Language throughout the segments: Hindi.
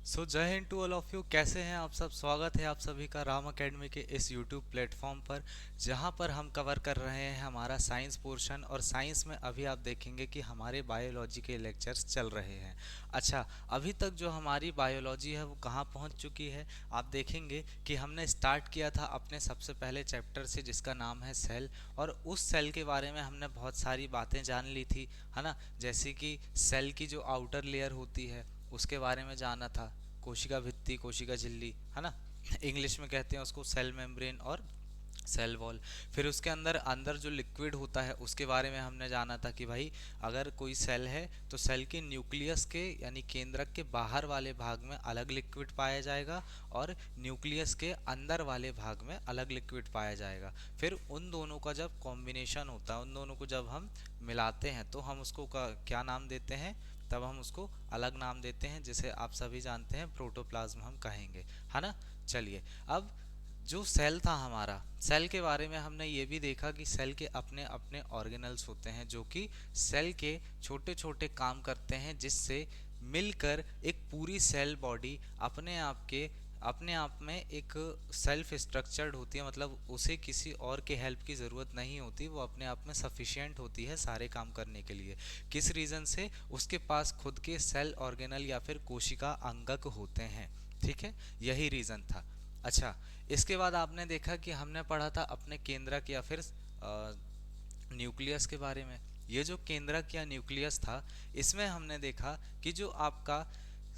जय हिंद टू ऑल ऑफ यू। कैसे हैं आप सब? स्वागत है आप सभी का राम एकेडमी के इस यूट्यूब प्लेटफॉर्म पर, जहां पर हम कवर कर रहे हैं हमारा साइंस पोर्शन। और साइंस में अभी आप देखेंगे कि हमारे बायोलॉजी के लेक्चर्स चल रहे हैं। अच्छा, अभी तक जो हमारी बायोलॉजी है वो कहाँ पहुंच चुकी है? आप देखेंगे कि हमने स्टार्ट किया था अपने सबसे पहले चैप्टर से, जिसका नाम है सेल। और उस सेल के बारे में हमने बहुत सारी बातें जान ली थी, है ना। जैसे कि सेल की जो आउटर लेयर होती है उसके बारे में जाना था, कोशिका भित्ति, कोशिका झिल्ली, है ना। इंग्लिश में कहते हैं उसको सेल मेम्ब्रेन और सेल वॉल। फिर उसके अंदर अंदर जो लिक्विड होता है उसके बारे में हमने जाना था कि भाई अगर कोई सेल है तो सेल के न्यूक्लियस के यानी केंद्रक के बाहर वाले भाग में अलग लिक्विड पाया जाएगा और न्यूक्लियस के अंदर वाले भाग में अलग लिक्विड पाया जाएगा। फिर उन दोनों का जब कॉम्बिनेशन होता है, उन दोनों को जब हम मिलाते हैं तो हम उसको क्या नाम देते हैं? तब हम उसको अलग नाम देते हैं, जिसे आप सभी जानते हैं प्रोटोप्लाज्म हम कहेंगे, है ना। चलिए, अब जो सेल था हमारा, सेल के बारे में हमने ये भी देखा कि सेल के अपने अपने ऑर्गेनल्स होते हैं जो कि सेल के छोटे छोटे काम करते हैं, जिससे मिलकर एक पूरी सेल बॉडी अपने आप में एक सेल्फ स्ट्रक्चर्ड होती है। मतलब उसे किसी और के हेल्प की ज़रूरत नहीं होती, वो अपने आप में सफिशिएंट होती है सारे काम करने के लिए। किस रीज़न से? उसके पास खुद के सेल ऑर्गेनल या फिर कोशिका अंगक होते हैं। ठीक है, यही रीज़न था। अच्छा, इसके बाद आपने देखा कि हमने पढ़ा था अपने केंद्रक या फिर न्यूक्लियस के बारे में। ये जो केंद्रक या न्यूक्लियस था, इसमें हमने देखा कि जो आपका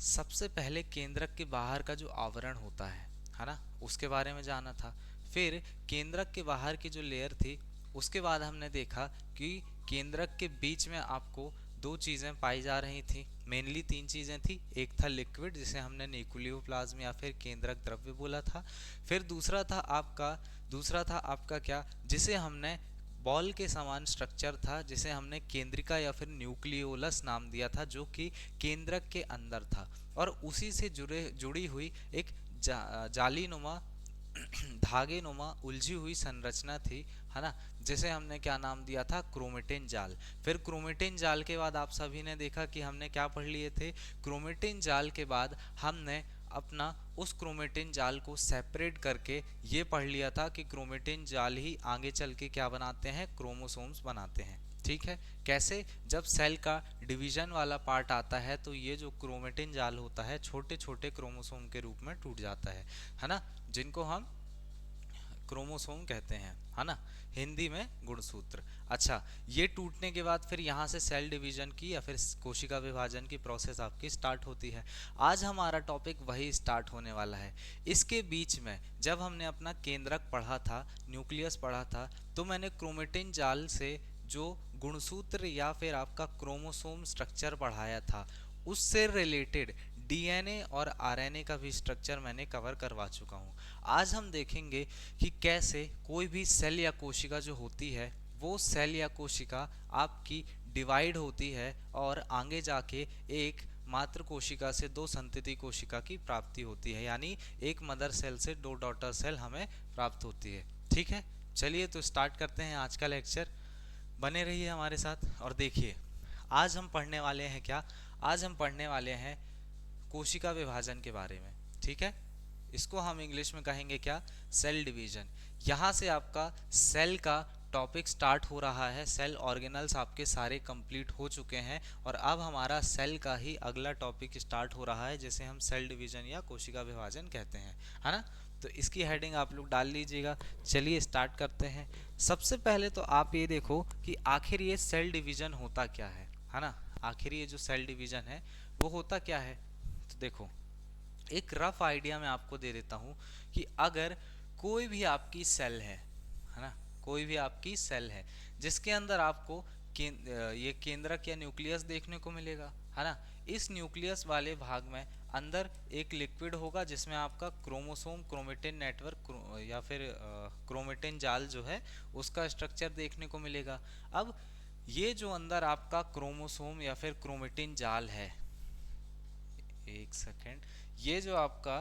सबसे पहले केंद्रक के बाहर का जो आवरण होता है ना, उसके बारे में जाना था। फिर केंद्रक के बाहर की जो लेयर थी, उसके बाद हमने देखा कि केंद्रक के बीच में आपको दो चीज़ें पाई जा रही थी। मेनली तीन चीज़ें थी। एक था लिक्विड, जिसे हमने न्यूक्लियोप्लाज्म या फिर केंद्रक द्रव्य बोला था। फिर दूसरा था आपका क्या, जिसे हमने बॉल के समान स्ट्रक्चर था, जिसे हमने केंद्रिका या फिर न्यूक्लियोलस नाम दिया था, जो कि केंद्रक के अंदर था। और उसी से जुड़ी हुई एक जालीनुमा धागे नुमा उलझी हुई संरचना थी, है ना, जिसे हमने क्या नाम दिया था? क्रोमेटिन जाल। फिर क्रोमेटिन जाल के बाद आप सभी ने देखा कि हमने क्या पढ़ लिए थे? क्रोमेटिन जाल के बाद हमने अपना उस क्रोमेटिन जाल को सेपरेट करके ये पढ़ लिया था कि क्रोमेटिन जाल ही आगे चल के क्या बनाते हैं? क्रोमोसोम्स बनाते हैं। ठीक है, कैसे? जब सेल का डिवीजन वाला पार्ट आता है तो ये जो क्रोमेटिन जाल होता है छोटे छोटे क्रोमोसोम के रूप में टूट जाता है ना, जिनको हम क्रोमोसोम कहते हैं, है ना, हिंदी में गुणसूत्र। अच्छा, ये टूटने के बाद फिर यहाँ से सेल डिवीजन की या फिर कोशिका विभाजन की प्रोसेस आपकी स्टार्ट होती है। आज हमारा टॉपिक वही स्टार्ट होने वाला है। इसके बीच में जब हमने अपना केंद्रक पढ़ा था, न्यूक्लियस पढ़ा था, तो मैंने क्रोमेटिन जाल से जो गुणसूत्र या फिर आपका क्रोमोसोम स्ट्रक्चर पढ़ाया था, उससे रिलेटेड डीएनए और आरएनए का भी स्ट्रक्चर मैंने कवर करवा चुका हूँ। आज हम देखेंगे कि कैसे कोई भी सेल या कोशिका जो होती है, वो सेल या कोशिका आपकी डिवाइड होती है और आगे जाके एक मात्र कोशिका से दो संतति कोशिका की प्राप्ति होती है, यानी एक मदर सेल से दो डॉटर सेल हमें प्राप्त होती है। ठीक है, चलिए तो स्टार्ट करते हैं आज का लेक्चर। बने रहिए हमारे साथ और देखिए आज हम पढ़ने वाले हैं क्या। आज हम पढ़ने वाले हैं कोशिका विभाजन के बारे में। ठीक है, इसको हम इंग्लिश में कहेंगे क्या? Cell division. यहाँ से आपका सेल का टॉपिक स्टार्ट हो रहा है। सेल ऑर्गेनल्स आपके सारे कंप्लीट हो चुके हैं और अब हमारा सेल का ही अगला टॉपिक स्टार्ट हो रहा है, जिसे हम सेल डिवीजन या कोशिका विभाजन कहते हैं, है ना। तो इसकी हेडिंग आप लोग डाल लीजिएगा। चलिए स्टार्ट करते हैं। सबसे पहले तो आप ये देखो कि आखिर ये सेल डिवीजन होता क्या है ना। आखिर ये जो सेल डिवीजन है वो होता क्या है? तो देखो, एक रफ आइडिया मैं आपको दे देता हूँ कि अगर कोई भी आपकी सेल है ना, कोई भी आपकी सेल है जिसके अंदर आपको ये केंद्रक या न्यूक्लियस देखने को मिलेगा, है ना। इस न्यूक्लियस वाले भाग में अंदर एक लिक्विड होगा जिसमें आपका क्रोमोसोम, क्रोमेटिन नेटवर्क या फिर क्रोमेटिन जाल जो है उसका स्ट्रक्चर देखने को मिलेगा। अब ये जो अंदर आपका क्रोमोसोम या फिर क्रोमेटिन जाल है, एक सेकेंड, ये जो आपका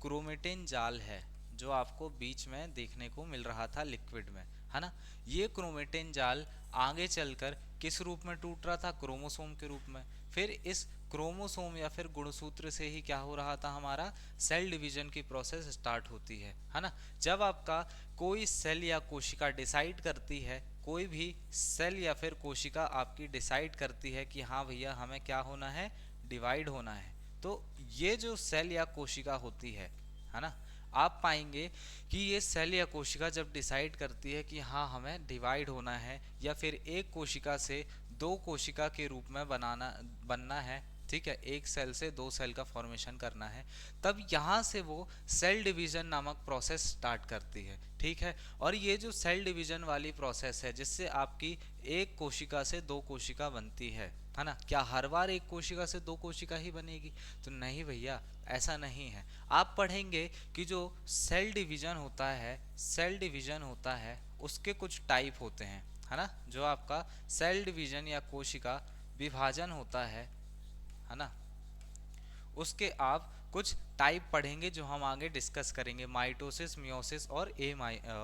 क्रोमेटिन जाल है जो आपको बीच में देखने को मिल रहा था लिक्विड में, है ना, ये क्रोमेटिन जाल आगे चलकर किस रूप में टूट रहा था? क्रोमोसोम के रूप में। फिर इस क्रोमोसोम या फिर गुणसूत्र से ही क्या हो रहा था, हमारा सेल डिवीजन की प्रोसेस स्टार्ट होती है ना। जब आपका कोई सेल या कोशिका डिसाइड करती है, कोई भी सेल या फिर कोशिका आपकी डिसाइड करती है कि हाँ भैया हमें क्या होना है, डिवाइड होना है, तो ये जो सेल या कोशिका होती है ना, आप पाएंगे कि ये सेल या कोशिका जब डिसाइड करती है कि हाँ हमें डिवाइड होना है या फिर एक कोशिका से दो कोशिका के रूप में बनना है, ठीक है, एक सेल से दो सेल का फॉर्मेशन करना है, तब यहाँ से वो सेल डिवीजन नामक प्रोसेस स्टार्ट करती है, ठीक है। और ये जो सेल डिवीजन वाली प्रोसेस है जिससे आपकी एक कोशिका से दो कोशिका बनती है ना, क्या हर बार एक कोशिका से दो कोशिका ही बनेगी? तो नहीं भैया, ऐसा नहीं है। आप पढ़ेंगे कि जो सेल डिवीजन होता है, सेल डिवीजन होता है उसके कुछ टाइप होते हैं, है ना। जो आपका सेल डिवीजन या कोशिका विभाजन होता है ना, उसके आप कुछ टाइप पढ़ेंगे जो हम आगे डिस्कस करेंगे, माइटोसिस, मियोसिस और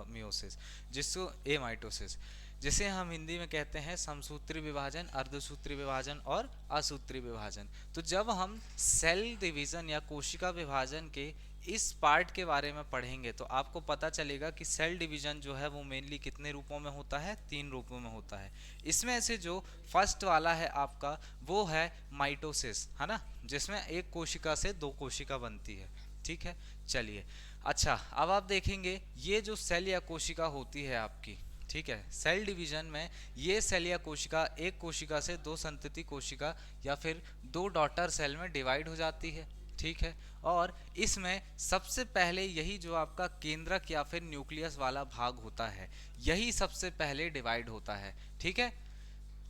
मियोसिस, जिसको माइटोसिस, जिसे हम हिंदी में कहते हैं समसूत्री विभाजन, अर्धसूत्री विभाजन और असूत्री विभाजन। तो जब हम सेल डिवीजन या कोशिका विभाजन के इस पार्ट के बारे में पढ़ेंगे तो आपको पता चलेगा कि सेल डिवीजन जो है वो मेनली कितने रूपों में होता है, तीन रूपों में होता है। इसमें से जो फर्स्ट वाला है आपका वो है माइटोसिस, है ना, जिसमें एक कोशिका से दो कोशिका बनती है, ठीक है। चलिए, अच्छा अब आप देखेंगे ये जो सेल या कोशिका होती है आपकी, ठीक है, सेल डिवीजन में ये सेल या कोशिका एक कोशिका से दो संतति कोशिका या फिर दो डॉटर सेल में डिवाइड हो जाती है, ठीक है। और इसमें सबसे पहले यही जो आपका केंद्रक या फिर न्यूक्लियस वाला भाग होता है, यही सबसे पहले डिवाइड होता है, ठीक है।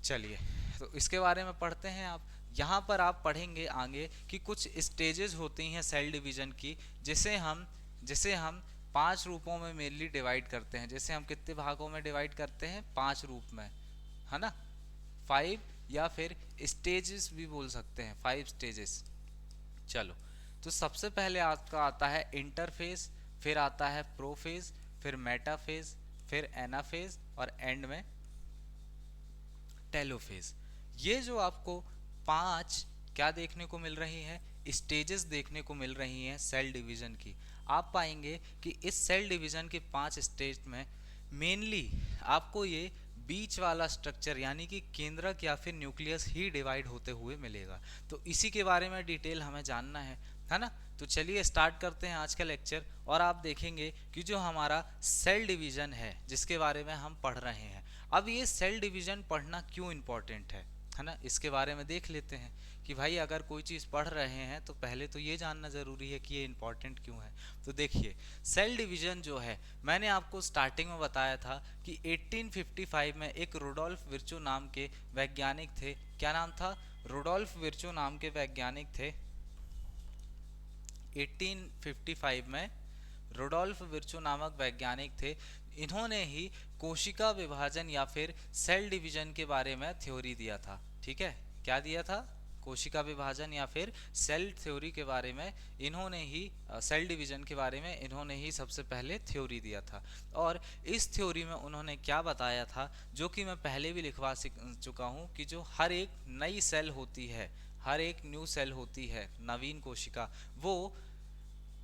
चलिए, तो इसके बारे में पढ़ते हैं। आप यहाँ पर आप पढ़ेंगे आगे कि कुछ स्टेजेस होती हैं सेल डिवीजन की, जिसे हम पांच रूपों में मेनली डिवाइड करते हैं। जैसे हम कितने भागों में डिवाइड करते हैं, पांच रूप में, है ना, फाइव, या फिर स्टेजेस भी बोल सकते हैं, फाइव स्टेजेस। चलो, तो सबसे पहले आपका आता है इंटरफेज, फिर आता है प्रोफेज, फिर मेटाफेज, फिर एनाफेज और एंड में टेलोफेज। ये जो आपको पांच क्या देखने को मिल रही है, स्टेजेस देखने को मिल रही हैं सेल डिवीजन की। आप पाएंगे कि इस सेल डिवीजन के पांच स्टेज में मेनली आपको ये बीच वाला स्ट्रक्चर यानी कि केंद्रक या फिर न्यूक्लियस ही डिवाइड होते हुए मिलेगा। तो इसी के बारे में डिटेल हमें जानना है ना। तो चलिए स्टार्ट करते हैं आज का लेक्चर। और आप देखेंगे कि जो हमारा सेल डिवीजन है जिसके बारे में हम पढ़ रहे हैं, अब ये सेल डिवीजन पढ़ना क्यों इम्पोर्टेंट है ना, इसके बारे में देख लेते हैं कि भाई अगर कोई चीज़ पढ़ रहे हैं तो पहले तो ये जानना ज़रूरी है कि ये इम्पोर्टेंट क्यों है। तो देखिए, सेल डिवीजन जो है, मैंने आपको स्टार्टिंग में बताया था कि 1855 में एक रुडोल्फ विर्चो नाम के वैज्ञानिक थे। क्या नाम था? रुडोल्फ विर्चो नाम के वैज्ञानिक थे। 1855 में रुडोल्फ विर्चो नामक वैज्ञानिक थे। इन्होंने ही कोशिका विभाजन या फिर सेल डिवीजन के बारे में थ्योरी दिया था, ठीक है। क्या दिया था? कोशिका विभाजन या फिर सेल थ्योरी के बारे में इन्होंने ही, सेल डिवीजन के बारे में इन्होंने ही सबसे पहले थ्योरी दिया था। और इस थ्योरी में उन्होंने क्या बताया था, जो कि मैं पहले भी लिखवा चुका हूँ, कि जो हर एक नई सेल होती है, हर एक न्यू सेल होती है, नवीन कोशिका, वो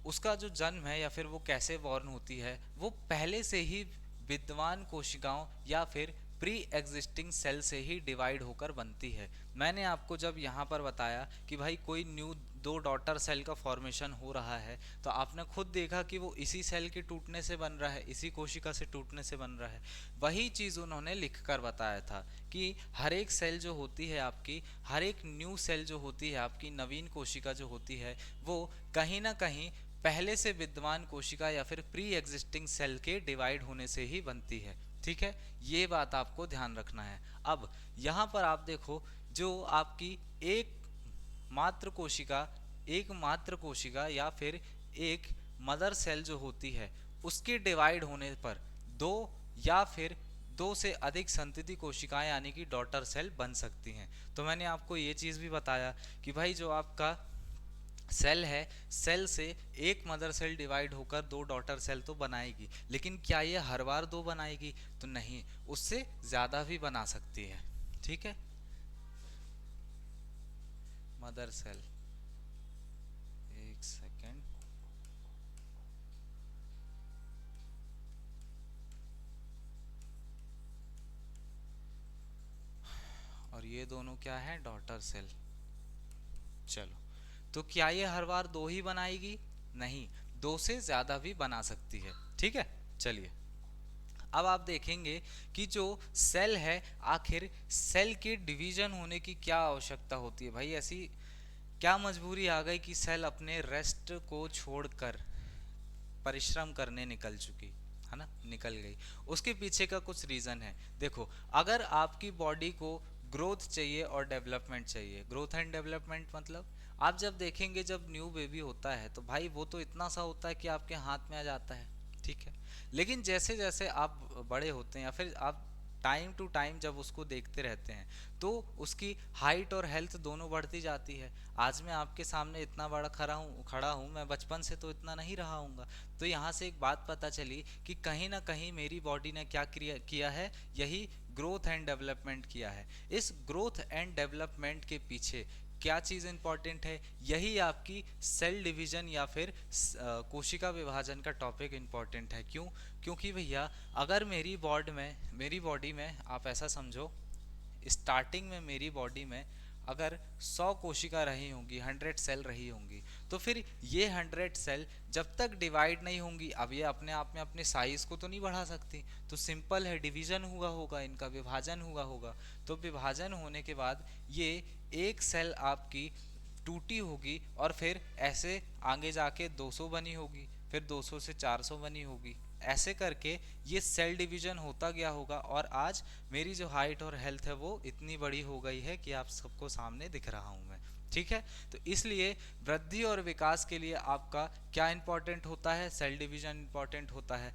उसका जो जन्म है या फिर वो कैसे बॉर्न होती है, वो पहले से ही विद्वान कोशिकाओं या फिर प्री एग्जिस्टिंग सेल से ही डिवाइड होकर बनती है। मैंने आपको जब यहाँ पर बताया कि भाई कोई न्यू दो डॉटर सेल का फॉर्मेशन हो रहा है, तो आपने खुद देखा कि वो इसी सेल के टूटने से बन रहा है, इसी कोशिका से टूटने से बन रहा है। वही चीज़ उन्होंने लिख कर बताया था कि हर एक सेल जो होती है आपकी, हर एक न्यू सेल जो होती है आपकी, नवीन कोशिका जो होती है, वो कहीं ना कहीं पहले से विद्यमान कोशिका या फिर प्री एग्जिस्टिंग सेल के डिवाइड होने से ही बनती है, ठीक है। ये बात आपको ध्यान रखना है। अब यहाँ पर आप देखो, जो आपकी एक मात्र कोशिका या फिर एक मदर सेल जो होती है, उसके डिवाइड होने पर दो या फिर दो से अधिक संतति कोशिकाएं यानी कि डॉटर सेल बन सकती हैं। तो मैंने आपको ये चीज़ भी बताया कि भाई जो आपका सेल है, सेल से एक मदर सेल डिवाइड होकर दो डॉटर सेल तो बनाएगी, लेकिन क्या ये हर बार दो बनाएगी? तो नहीं, उससे ज़्यादा भी बना सकती है, ठीक है। मदर सेल, एक सेकेंड, और ये दोनों क्या है, डॉटर सेल। चलो, तो क्या ये हर बार दो ही बनाएगी? नहीं, दो से ज्यादा भी बना सकती है। ठीक है, चलिए अब आप देखेंगे कि जो सेल है, आखिर सेल के डिवीजन होने की क्या आवश्यकता होती है भाई? ऐसी क्या मजबूरी आ गई कि सेल अपने रेस्ट को छोड़कर परिश्रम करने निकल चुकी, है ना, निकल गई? उसके पीछे का कुछ रीजन है। देखो, अगर आपकी बॉडी को ग्रोथ चाहिए और डेवलपमेंट चाहिए, ग्रोथ एंड डेवलपमेंट मतलब आप जब देखेंगे, जब न्यू बेबी होता है तो भाई वो तो इतना सा होता है कि आपके हाथ में आ जाता है, ठीक है। लेकिन जैसे जैसे आप बड़े होते हैं या फिर आप टाइम टू टाइम जब उसको देखते रहते हैं, तो उसकी हाइट और हेल्थ दोनों बढ़ती जाती है। आज मैं आपके सामने इतना बड़ा खड़ा हूँ, मैं बचपन से तो इतना नहीं रहा हूँगा। तो यहाँ से एक बात पता चली कि कहीं ना कहीं मेरी बॉडी ने क्या किया है, यही ग्रोथ एंड डेवलपमेंट किया है। इस ग्रोथ एंड डेवलपमेंट के पीछे क्या चीज़ इंपॉर्टेंट है? यही आपकी सेल डिवीजन या फिर कोशिका विभाजन का टॉपिक इंपॉर्टेंट है। क्यों? क्योंकि भैया, अगर मेरी बॉडी में आप ऐसा समझो, स्टार्टिंग में मेरी बॉडी में अगर 100 कोशिका रही होंगी, 100 सेल रही होंगी, तो फिर ये 100 सेल जब तक डिवाइड नहीं होंगी, अब ये अपने आप में अपने साइज को तो नहीं बढ़ा सकती, तो सिंपल है, डिवीजन हुआ होगा, इनका विभाजन हुआ होगा। तो विभाजन होने के बाद ये एक सेल आपकी टूटी होगी और फिर ऐसे आगे जाके 200 बनी होगी, फिर 200 से 400 बनी होगी, ऐसे करके ये सेल डिवीजन होता गया होगा। और आज मेरी जो हाइट और हेल्थ है वो इतनी बड़ी हो गई है कि आप सबको सामने दिख रहा हूं मैं, ठीक है। तो इसलिए वृद्धि और विकास के लिए आपका क्या इंपॉर्टेंट होता है? सेल डिवीजन इंपॉर्टेंट होता है।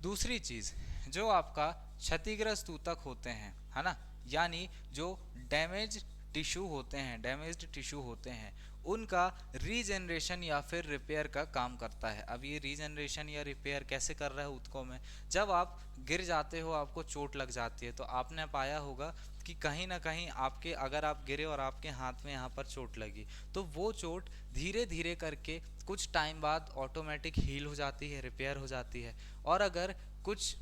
दूसरी चीज, जो आपका क्षतिग्रस्त ऊतक होते हैं, है ना, यानी जो डैमेज टिश्यू होते हैं, डैमेज्ड टिश्यू होते हैं, उनका रीजनरेशन या फिर रिपेयर का काम करता है। अब ये रीजनरेशन या रिपेयर कैसे कर रहा है ऊतकों में? जब आप गिर जाते हो, आपको चोट लग जाती है, तो आपने पाया होगा कि कहीं ना कहीं आपके, अगर आप गिरे और आपके हाथ में यहाँ पर चोट लगी, तो वो चोट धीरे धीरे करके कुछ टाइम बाद ऑटोमेटिक हील हो जाती है, रिपेयर हो जाती है। और अगर कुछ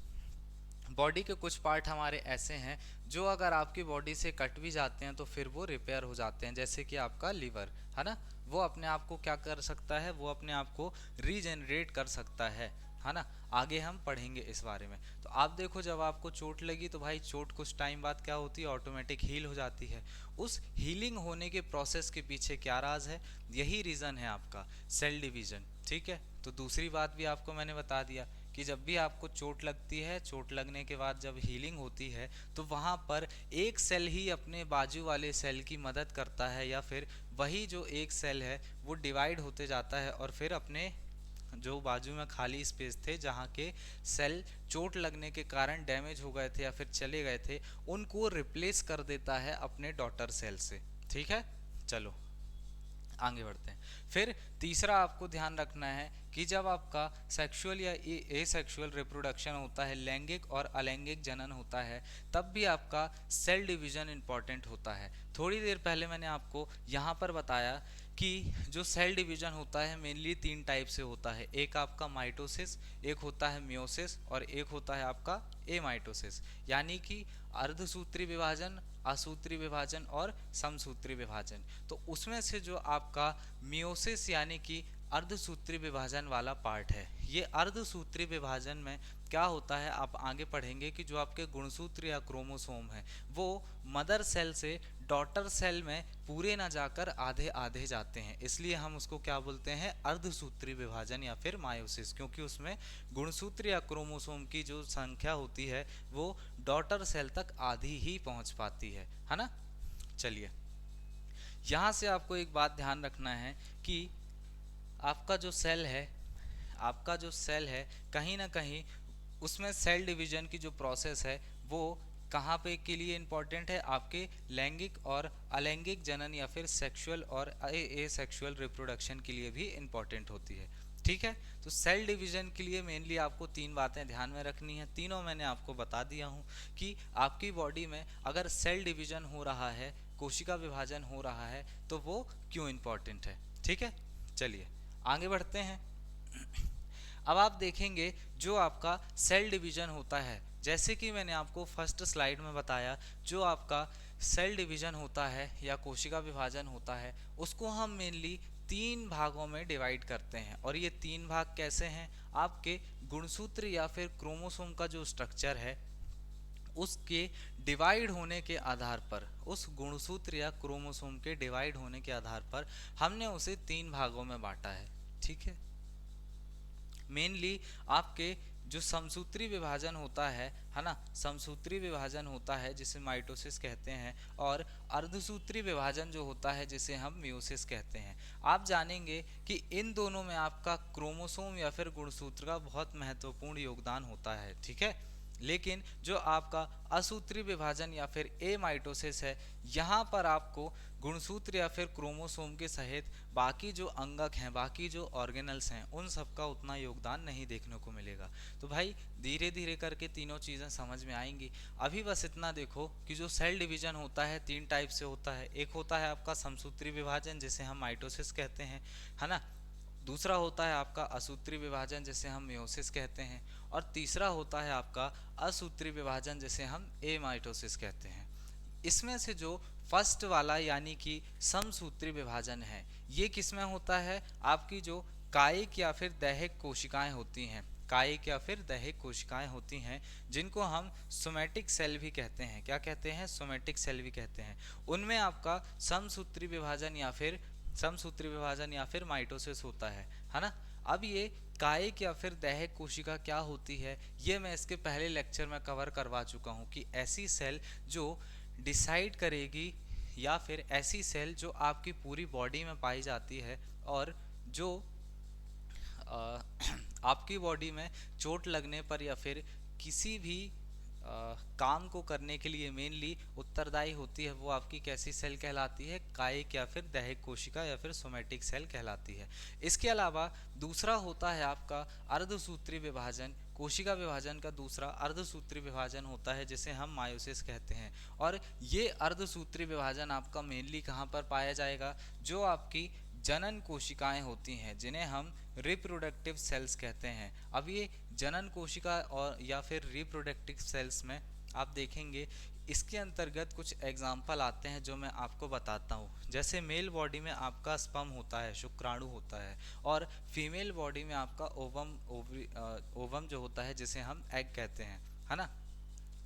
बॉडी के कुछ पार्ट हमारे ऐसे हैं जो अगर आपकी बॉडी से कट भी जाते हैं तो फिर वो रिपेयर हो जाते हैं, जैसे कि आपका लीवर, है ना, वो अपने आप को क्या कर सकता है, वो अपने आप को रीजनरेट कर सकता है ना। आगे हम पढ़ेंगे इस बारे में। तो आप देखो, जब आपको चोट लगी तो भाई चोट कुछ टाइम बाद क्या होती है, ऑटोमेटिक हील हो जाती है। उस हीलिंग होने के प्रोसेस के पीछे क्या राज है? यही रीज़न है आपका सेल डिवीजन, ठीक है। तो दूसरी बात भी आपको मैंने बता दिया कि जब भी आपको चोट लगती है, चोट लगने के बाद जब हीलिंग होती है, तो वहाँ पर एक सेल ही अपने बाजू वाले सेल की मदद करता है, या फिर वही जो एक सेल है वो डिवाइड होते जाता है और फिर अपने जो बाजू में खाली स्पेस थे, जहाँ के सेल चोट लगने के कारण डैमेज हो गए थे या फिर चले गए थे, उनको रिप्लेस कर देता है अपने डॉटर सेल से, ठीक है। चलो आगे बढ़ते हैं। फिर तीसरा आपको ध्यान रखना है कि जब आपका सेक्सुअल या एसेक्सुअल रिप्रोडक्शन होता है, लैंगिक और अलैंगिक जनन होता है, तब भी आपका सेल डिवीजन इंपॉर्टेंट होता है। थोड़ी देर पहले मैंने आपको यहाँ पर बताया कि जो सेल डिवीजन होता है मेनली 3 टाइप से होता है। एक आपका माइटोसिस, एक होता है मियोसिस और एक होता है आपका एमाइटोसिस, यानी कि अर्धसूत्री विभाजन, असूत्री विभाजन और समसूत्री विभाजन। तो उसमें से जो आपका मियोसिस यानी कि अर्धसूत्री विभाजन वाला पार्ट है, ये अर्धसूत्री विभाजन में क्या होता है आप आगे पढ़ेंगे कि जो आपके गुणसूत्र या क्रोमोसोम है वो मदर सेल से डॉटर सेल में पूरे ना जाकर आधे आधे जाते हैं, इसलिए हम उसको क्या बोलते हैं, अर्धसूत्री विभाजन या फिर मायोसिस, क्योंकि उसमें गुणसूत्र या क्रोमोसोम की जो संख्या होती है वो डॉटर सेल तक आधी ही पहुंच पाती है ना। चलिए, यहाँ से आपको एक बात ध्यान रखना है कि आपका जो सेल है, आपका जो सेल है कहीं ना कहीं उसमें सेल डिवीजन की जो प्रोसेस है वो कहाँ पे के लिए इम्पोर्टेंट है, आपके लैंगिक और अलैंगिक जनन या फिर सेक्सुअल और एसेक्सुअल रिप्रोडक्शन के लिए भी इम्पोर्टेंट होती है, ठीक है। तो सेल डिवीजन के लिए मेनली आपको 3 बातें ध्यान में रखनी है, तीनों मैंने आपको बता दिया हूँ कि आपकी बॉडी में अगर सेल डिवीजन हो रहा है कोशिका विभाजन हो रहा है तो वो क्यों इम्पोर्टेंट है। ठीक है, चलिए आगे बढ़ते हैं। अब आप देखेंगे जो आपका सेल डिवीजन होता है, जैसे कि मैंने आपको फर्स्ट स्लाइड में बताया, जो आपका सेल डिवीजन होता है या कोशिका विभाजन होता है उसको हम मेनली तीन भागों में डिवाइड करते हैं। और ये तीन भाग कैसे हैं, आपके गुणसूत्र या फिर क्रोमोसोम का जो स्ट्रक्चर है उसके डिवाइड होने के आधार पर, उस गुणसूत्र या क्रोमोसोम के डिवाइड होने के आधार पर हमने उसे तीन भागों में बांटा है। ठीक है, मेनली आपके जो समसूत्री विभाजन होता है ना, समसूत्री विभाजन होता है जिसे माइटोसिस कहते हैं, और अर्धसूत्री विभाजन जो होता है जिसे हम मियोसिस कहते हैं। आप जानेंगे कि इन दोनों में आपका क्रोमोसोम या फिर गुणसूत्र का बहुत महत्वपूर्ण योगदान होता है। ठीक है, लेकिन जो आपका असूत्री विभाजन या फिर एमाइटोसिस है, यहाँ पर आपको गुणसूत्र या फिर क्रोमोसोम के सहित बाकी जो अंगक हैं, बाकी जो ऑर्गेनल्स हैं, उन सब का उतना योगदान नहीं देखने को मिलेगा। तो भाई धीरे धीरे करके तीनों चीज़ें समझ में आएंगी। अभी बस इतना देखो कि जो सेल डिवीजन होता है तीन टाइप से होता है। एक होता है आपका समसूत्री विभाजन जिसे हम माइटोसिस कहते हैं, है ना। दूसरा होता है आपका असूत्री विभाजन जिसे हम मियोसिस कहते हैं, और तीसरा होता है आपका असूत्री विभाजन जिसे हम एमाइटोसिस कहते हैं। इसमें से जो फर्स्ट वाला यानी कि समसूत्री विभाजन है, ये किसमें होता है, आपकी जो कायिक या फिर दैहिक कोशिकाएं होती हैं, कायिक या फिर दैहिक कोशिकाएं होती हैं, जिनको हम सोमैटिक सेल भी कहते हैं। क्या कहते हैं, सोमैटिक सेल भी कहते हैं। उनमें आपका समसूत्री विभाजन या फिर माइटोसिस होता है ना। अब ये कायिक या फिर दैहिक कोशिका क्या होती है, ये मैं इसके पहले लेक्चर में कवर करवा चुका हूँ कि ऐसी सेल जो डिसाइड करेगी, या फिर ऐसी सेल जो आपकी पूरी बॉडी में पाई जाती है और जो आपकी बॉडी में चोट लगने पर या फिर किसी भी काम को करने के लिए मेनली उत्तरदायी होती है, वो आपकी कैसी सेल कहलाती है, कायिक या फिर दैहिक कोशिका या फिर सोमैटिक सेल कहलाती है। इसके अलावा दूसरा होता है आपका अर्धसूत्री विभाजन। कोशिका विभाजन का दूसरा अर्धसूत्री विभाजन होता है जिसे हम मायोसिस कहते हैं। और ये अर्धसूत्री विभाजन आपका मेनली कहाँ पर पाया जाएगा, जो आपकी जनन कोशिकाएं होती हैं जिन्हें हम रिप्रोडक्टिव सेल्स कहते हैं। अब ये जनन कोशिका और या फिर रिप्रोडक्टिव सेल्स में आप देखेंगे इसके अंतर्गत कुछ एग्जाम्पल आते हैं जो मैं आपको बताता हूँ। जैसे मेल बॉडी में आपका स्पर्म होता है, शुक्राणु होता है, और फीमेल बॉडी में आपका ओवम जो होता है जिसे हम एग कहते हैं, है ना,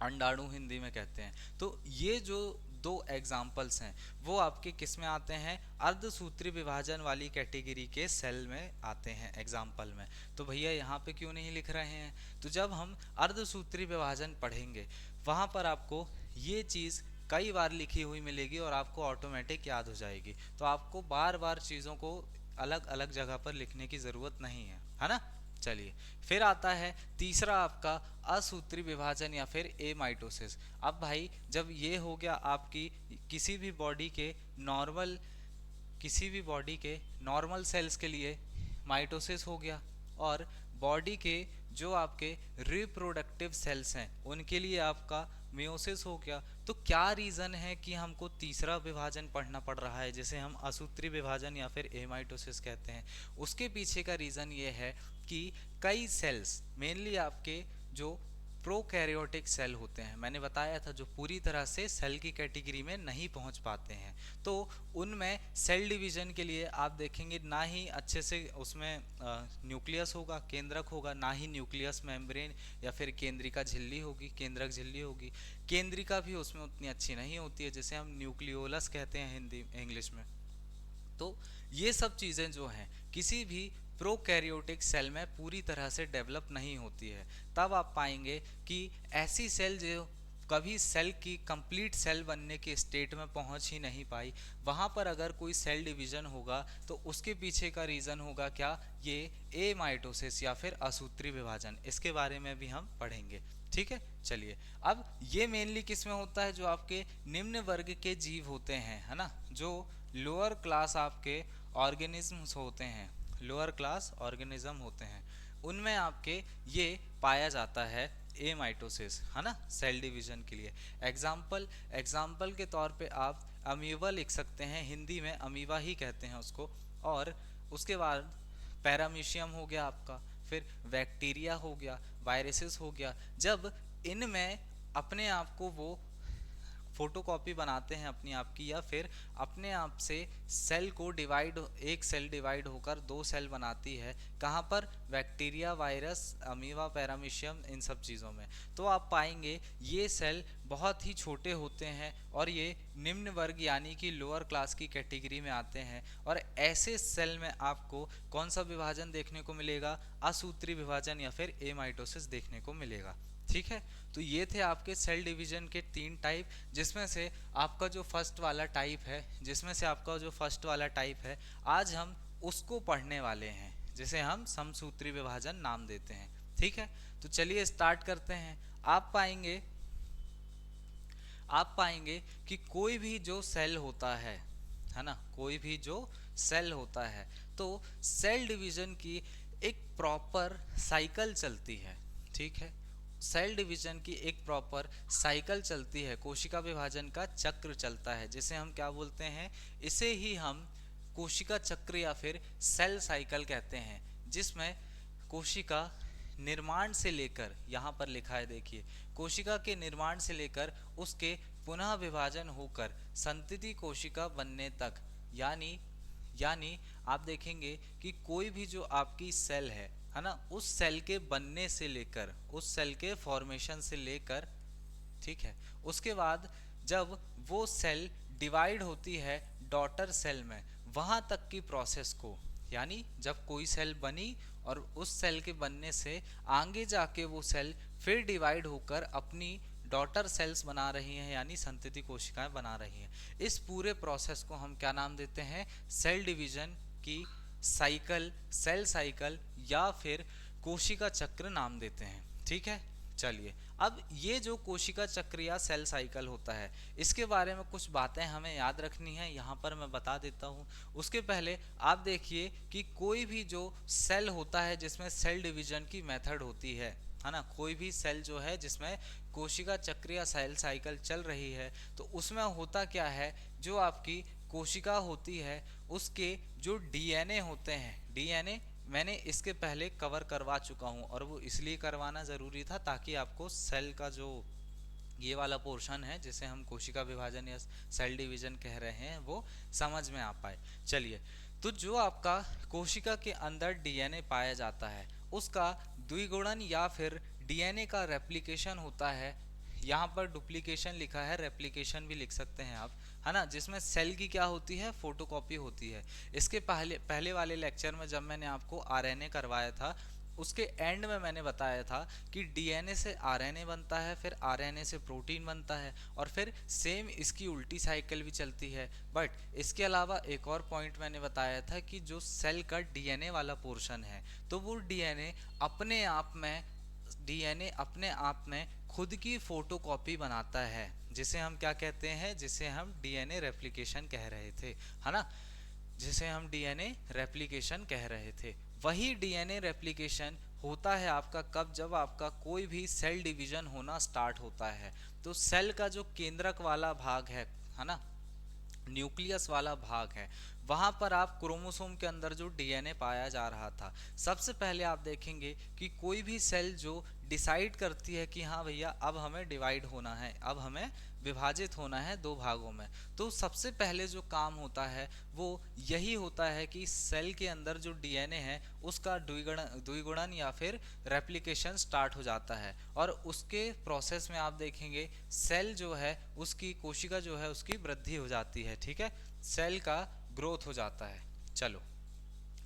अंडाणु हिंदी में कहते हैं। तो ये जो दो एग्जाम्पल्स हैं वो आपके किस में आते हैं, अर्धसूत्री विभाजन वाली कैटेगरी के सेल में आते हैं एग्जाम्पल में। तो भैया यहाँ पे क्यों नहीं लिख रहे हैं, तो जब हम अर्धसूत्री विभाजन पढ़ेंगे वहाँ पर आपको ये चीज़ कई बार लिखी हुई मिलेगी और आपको ऑटोमेटिक याद हो जाएगी। तो आपको बार बार चीज़ों को अलग अलग जगह पर लिखने की ज़रूरत नहीं है ना। चलिए फिर आता है तीसरा आपका असूत्री विभाजन या फिर एमाइटोसिस। अब भाई जब ये हो गया आपकी किसी भी बॉडी के नॉर्मल सेल्स के लिए माइटोसिस हो गया, और बॉडी के जो आपके रिप्रोडक्टिव सेल्स हैं उनके लिए आपका मियोसिस हो गया। तो क्या रीज़न है कि हमको तीसरा विभाजन पढ़ना पड़ रहा है जिसे हम असूत्री विभाजन या फिर एमाइटोसिस कहते हैं। उसके पीछे का रीज़न ये है कि कई सेल्स, मेनली आपके जो प्रोकैरियोटिक सेल होते हैं, मैंने बताया था, जो पूरी तरह से सेल की कैटेगरी में नहीं पहुंच पाते हैं, तो उनमें सेल डिवीजन के लिए आप देखेंगे ना ही अच्छे से उसमें न्यूक्लियस होगा, केंद्रक होगा, ना ही न्यूक्लियस मेम्ब्रेन या फिर केंद्रिका झिल्ली होगी, केंद्रक झिल्ली होगी। केंद्रिका भी उसमें उतनी अच्छी नहीं होती है जिसे हम न्यूक्लियोलस कहते हैं हिंदी इंग्लिश में। तो ये सब चीज़ें जो हैं किसी भी प्रोकैरियोटिक सेल में पूरी तरह से डेवलप नहीं होती है। तब आप पाएंगे कि ऐसी सेल जो कभी सेल की कंप्लीट सेल बनने के स्टेट में पहुंच ही नहीं पाई, वहां पर अगर कोई सेल डिवीजन होगा तो उसके पीछे का रीज़न होगा क्या, ये एमाइटोसिस या फिर असूत्री विभाजन। इसके बारे में भी हम पढ़ेंगे। ठीक है, चलिए अब ये मेनली किस में होता है, जो आपके निम्न वर्ग के जीव होते हैं, है ना, जो लोअर क्लास आपके ऑर्गेनिजम्स होते हैं, लोअर क्लास ऑर्गेनिज्म होते हैं, उनमें आपके ये पाया जाता है एमाइटोसिस, है ना, सेल डिवीजन के लिए। एग्जाम्पल के तौर पे आप अमीबा लिख सकते हैं, हिंदी में अमीबा ही कहते हैं उसको। और उसके बाद पैरामीशियम हो गया आपका, फिर बैक्टीरिया हो गया, वायरसेस हो गया। जब इनमें अपने आप को वो फोटोकॉपी बनाते हैं अपनी आप की, या फिर अपने आप से सेल को डिवाइड, एक सेल डिवाइड होकर दो सेल बनाती है, कहाँ पर, बैक्टीरिया, वायरस, अमीबा, पैरामीशियम, इन सब चीज़ों में। तो आप पाएंगे ये सेल बहुत ही छोटे होते हैं और ये निम्न वर्ग यानी कि लोअर क्लास की कैटेगरी में आते हैं। और ऐसे सेल में आपको कौन सा विभाजन देखने को मिलेगा, असूत्री विभाजन या फिर एमाइटोसिस देखने को मिलेगा। ठीक है, तो ये थे आपके सेल डिवीजन के 3 टाइप, जिसमें से आपका जो फर्स्ट वाला टाइप है, आज हम उसको पढ़ने वाले हैं, जिसे हम समसूत्री विभाजन नाम देते हैं। ठीक है, तो चलिए स्टार्ट करते हैं। आप पाएंगे कि कोई भी जो सेल होता है ना, कोई भी जो सेल होता है, तो सेल डिवीजन की एक प्रॉपर साइकिल चलती है। ठीक है, सेल डिवीजन की एक प्रॉपर साइकिल चलती है, कोशिका विभाजन का चक्र चलता है, जिसे हम क्या बोलते हैं, इसे ही हम कोशिका चक्र या फिर सेल साइकिल कहते हैं। जिसमें कोशिका निर्माण से लेकर, यहाँ पर लिखा है देखिए, कोशिका के निर्माण से लेकर उसके पुनः विभाजन होकर संतति कोशिका बनने तक, यानी आप देखेंगे कि कोई भी जो आपकी सेल है ना, उस सेल के बनने से लेकर, उस सेल के फॉर्मेशन से लेकर, ठीक है, उसके बाद जब वो सेल डिवाइड होती है डॉटर सेल में, वहां तक की प्रोसेस को, यानी जब कोई सेल बनी और उस सेल के बनने से आगे जाके वो सेल फिर डिवाइड होकर अपनी डॉटर सेल्स बना रही हैं, यानी संतति कोशिकाएं बना रही हैं, इस पूरे प्रोसेस को हम क्या नाम देते हैं, सेल डिवीजन की साइकिल, सेल साइकिल या फिर कोशिका चक्र नाम देते हैं। ठीक है, चलिए अब ये जो कोशिका चक्र या सेल साइकिल होता है, इसके बारे में कुछ बातें हमें याद रखनी है, यहाँ पर मैं बता देता हूँ। उसके पहले आप देखिए कि कोई भी जो सेल होता है जिसमें सेल डिवीजन की मेथड होती है ना, कोई भी सेल जो है जिसमें कोशिका चक्र या सेल साइकिल चल रही है, तो उसमें होता क्या है, जो आपकी कोशिका होती है उसके जो डीएनए होते हैं, डीएनए मैंने इसके पहले कवर करवा चुका हूं, और वो इसलिए करवाना ज़रूरी था ताकि आपको सेल का जो ये वाला पोर्शन है जिसे हम कोशिका विभाजन या सेल डिवीजन कह रहे हैं वो समझ में आ पाए। चलिए, तो जो आपका कोशिका के अंदर डीएनए पाया जाता है, उसका द्विगुणन या फिर डीएनए का रेप्लिकेशन होता है। यहाँ पर डुप्लीकेशन लिखा है, रेप्लिकेशन भी लिख सकते हैं आप, है ना, जिसमें सेल की क्या होती है, फोटोकॉपी होती है। इसके पहले वाले लेक्चर में जब मैंने आपको आरएनए करवाया था, उसके एंड में मैंने बताया था कि डीएनए से आरएनए बनता है, फिर आरएनए से प्रोटीन बनता है, और फिर सेम इसकी उल्टी साइकिल भी चलती है। बट इसके अलावा एक और पॉइंट मैंने बताया था कि जो सेल का डीएनए वाला पोर्शन है, तो वो डीएनए अपने आप में खुद की फोटोकॉपी बनाता है, जिसे हम क्या कहते हैं, जिसे हम डीएनए रेप्लिकेशन कह रहे थे, है ना, जिसे हम डीएनए रेप्लिकेशन कह रहे थे। वही डीएनए रेप्लिकेशन होता है आपका कब, जब आपका कोई भी सेल डिवीजन होना स्टार्ट होता है। तो सेल का जो केंद्रक वाला भाग है ना, न्यूक्लियस वाला भाग है, वहां पर आप क्रोमोसोम के अंदर जो डीएनए पाया जा रहा था, सबसे पहले आप देखेंगे कि कोई भी सेल जो डिसाइड करती है कि हाँ भैया अब हमें डिवाइड होना है, अब हमें विभाजित होना है दो भागों में, तो सबसे पहले जो काम होता है वो यही होता है कि सेल के अंदर जो डीएनए है उसका द्विगुणन या फिर रेप्लिकेशन स्टार्ट हो जाता है। और उसके प्रोसेस में आप देखेंगे सेल जो है उसकी, कोशिका जो है उसकी वृद्धि हो जाती है। ठीक है, सेल का ग्रोथ हो जाता है। चलो,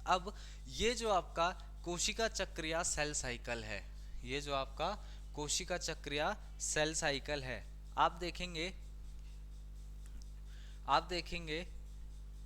अब ये जो आपका कोशिका चक्र या सेल साइकिल है, ये जो आपका कोशिका चक्र या सेल साइकिल है, आप देखेंगे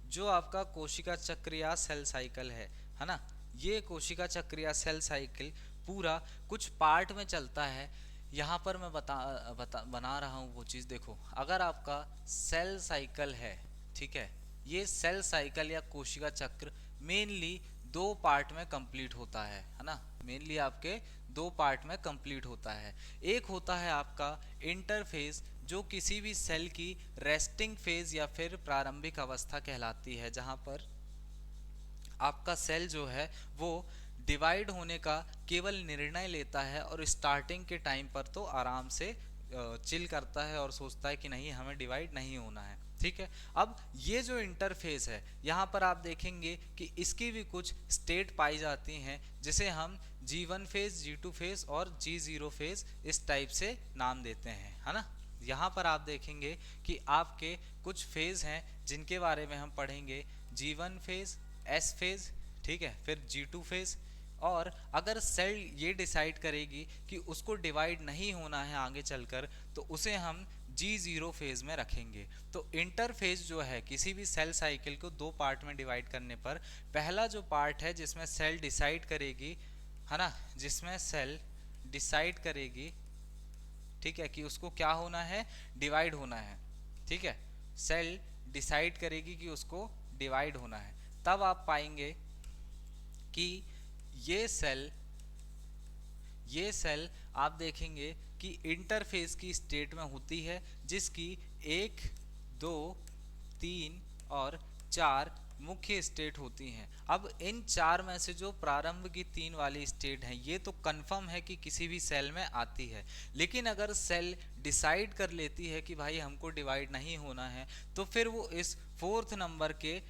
जो आपका कोशिका चक्र या सेल साइकिल है ना, ये कोशिका चक्र या सेल साइकिल पूरा कुछ पार्ट में चलता है। यहाँ पर मैं बना रहा हूँ वो चीज़, देखो, अगर आपका सेल साइकिल है, ठीक है, ये सेल साइकिल या कोशिका चक्र मेनली दो पार्ट में कंप्लीट होता है ना, मेनली आपके दो पार्ट में कंप्लीट होता है। एक होता है आपका इंटरफेस, जो किसी भी सेल की रेस्टिंग फेज या फिर प्रारंभिक अवस्था कहलाती है, जहां पर आपका सेल जो है वो डिवाइड होने का केवल निर्णय लेता है और स्टार्टिंग के टाइम पर तो आराम से चिल करता है और सोचता है कि नहीं हमें डिवाइड नहीं होना है। ठीक है, अब ये जो इंटरफेस है यहाँ पर आप देखेंगे कि इसकी भी कुछ स्टेट पाई जाती हैं, जिसे हम G1 फेज, G2 फेज और G0 फेज इस टाइप से नाम देते हैं, है ना। यहाँ पर आप देखेंगे कि आपके कुछ फेज हैं जिनके बारे में हम पढ़ेंगे। G1 फेज, S फेज, ठीक है, फिर G2 फेज। और अगर सेल ये डिसाइड करेगी कि उसको डिवाइड नहीं होना है आगे चलकर, तो उसे हम G0 फेज में रखेंगे। तो इंटरफेज जो है किसी भी सेल साइकिल को दो पार्ट में डिवाइड करने पर, पहला जो पार्ट है जिसमें सेल डिसाइड करेगी, है ना, जिसमें सेल डिसाइड करेगी, ठीक है, कि उसको क्या होना है, डिवाइड होना है। ठीक है, सेल डिसाइड करेगी कि उसको डिवाइड होना है, तब आप पाएंगे कि ये सेल आप देखेंगे कि इंटरफेस की स्टेट में होती है, जिसकी 1, 2, 3 और 4 मुख्य स्टेट होती हैं। अब इन 4 में से जो प्रारंभ की 3 वाली स्टेट हैं, ये तो कंफर्म है कि किसी भी सेल में आती है। लेकिन अगर सेल डिसाइड कर लेती है कि भाई हमको डिवाइड नहीं होना है, तो फिर वो इस 4th नंबर के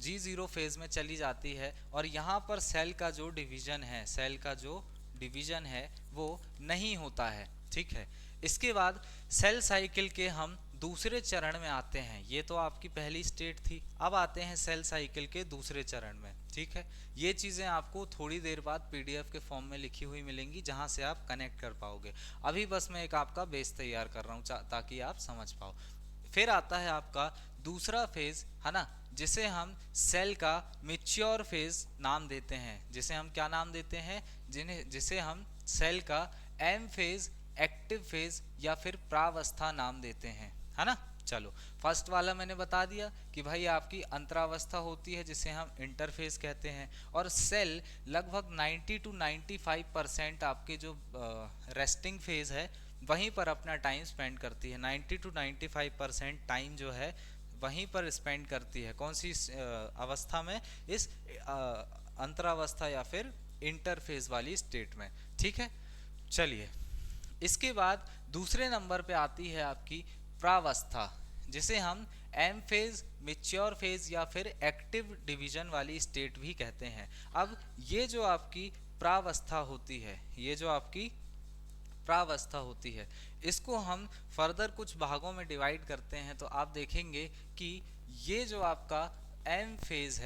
G0 फेज में चली जाती है और यहाँ पर सेल का जो डिवीजन है वो नहीं होता है। ठीक है, इसके बाद सेल साइकिल के हम दूसरे चरण में आते हैं। ये तो आपकी पहली स्टेट थी, अब आते हैं सेल साइकिल के दूसरे चरण में। ठीक है, ये चीज़ें आपको थोड़ी देर बाद PDF के फॉर्म में लिखी हुई मिलेंगी, जहां से आप कनेक्ट कर पाओगे। अभी बस मैं एक आपका बेस तैयार कर रहा हूँ ताकि आप समझ पाओ। फिर आता है आपका दूसरा फेज, है ना, जिसे हम सेल का मैच्योर फेज नाम देते हैं। जिसे हम क्या नाम देते हैं, जिसे हम सेल का एम फेज, एक्टिव फेज या फिर प्रावस्था नाम देते हैं, है ना। चलो, फर्स्ट वाला मैंने बता दिया कि भाई आपकी अंतरावस्था होती है, जिसे हम इंटरफेस कहते हैं। और सेल लगभग 90 to 95% आपके जो रेस्टिंग फेज है वहीं पर अपना टाइम स्पेंड करती है। 90 to 95% टाइम जो है वहीं पर स्पेंड करती है। कौन सी अवस्था में, इस अंतरावस्था या फिर इंटरफेज वाली स्टेट में। ठीक है, चलिए, इसके बाद दूसरे नंबर पे आती है आपकी प्रावस्था, जिसे हम एम फेज, मैच्योर फेज या फिर एक्टिव डिवीजन वाली स्टेट भी कहते हैं। अब ये जो आपकी प्रावस्था होती है, इसको हम फर्दर कुछ भागों में डिवाइड करते हैं। तो आप देखेंगे कि ये जो आपका एम फेज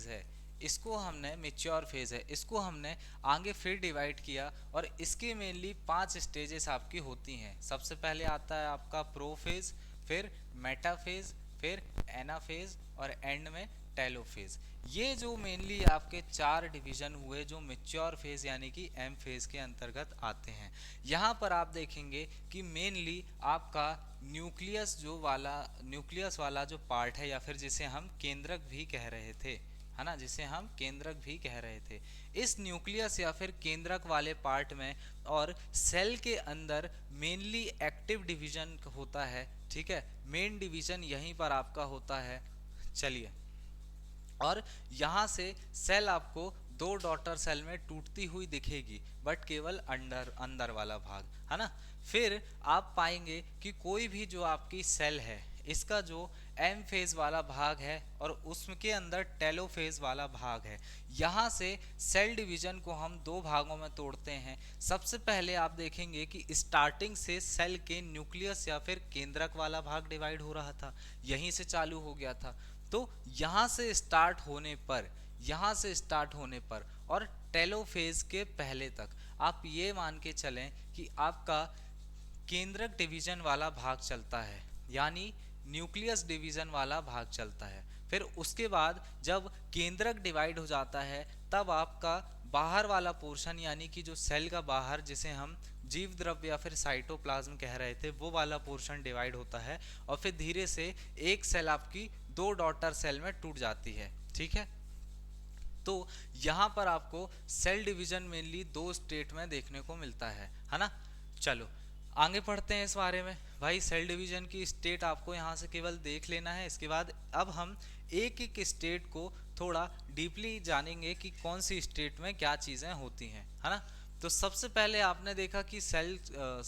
है, इसको हमने मैच्योर फेज है, इसको हमने आगे फिर डिवाइड किया और इसके मेनली 5 स्टेजेस आपकी होती हैं। सबसे पहले आता है आपका प्रोफेज, फिर मेटाफेज, फिर एनाफेज और एंड में टेलोफेज। ये जो मेनली आपके 4 डिवीजन हुए जो मैच्योर फेज यानी कि एम फेज के अंतर्गत आते हैं। यहाँ पर आप देखेंगे कि मेनली आपका न्यूक्लियस वाला जो पार्ट है, या फिर जिसे हम केंद्रक भी कह रहे थे, है ना, इस न्यूक्लियस या फिर केंद्रक वाले पार्ट में और सेल के अंदर मेनली एक्टिव डिवीजन होता है। ठीक है, मेन डिवीजन यहीं पर आपका होता है। चलिए, और यहाँ से सेल आपको 2 डॉटर सेल में टूटती हुई दिखेगी, बट केवल अंदर वाला भाग, है ना। फिर आप पाएंगे कि कोई भी जो आपकी सेल है, इसका जो एम फेज वाला भाग है और उसके अंदर टेलोफेज वाला भाग है। यहाँ से सेल डिवीजन को हम 2 भागों में तोड़ते हैं। सबसे पहले आप देखेंगे कि स्टार्टिंग से सेल के न्यूक्लियस या फिर केंद्रक वाला भाग डिवाइड हो रहा था, यहीं से चालू हो गया था। तो यहाँ से स्टार्ट होने पर और टेलोफेज के पहले तक आप ये मान के चलें कि आपका केंद्रक डिवीजन वाला भाग चलता है, यानी न्यूक्लियस डिवीजन वाला भाग चलता है। फिर उसके बाद जब केंद्रक डिवाइड हो जाता है, तब आपका बाहर वाला पोर्शन यानी कि जो सेल का बाहर, जिसे हम जीव द्रव्य या फिर साइटोप्लाज्म कह रहे थे, वो वाला पोर्शन डिवाइड होता है और फिर धीरे से एक सेल आपकी 2 डॉटर सेल में टूट जाती है। ठीक है, तो यहाँ पर आपको सेल डिवीजन मेनली 2 स्टेट में देखने को मिलता है ना। चलो, आगे पढ़ते हैं इस बारे में। भाई सेल डिवीजन की स्टेट आपको यहाँ से केवल देख लेना है। इसके बाद अब हम एक एक स्टेट को थोड़ा डीपली जानेंगे कि कौन सी स्टेट में क्या चीज़ें होती हैं, है ना। तो सबसे पहले आपने देखा कि सेल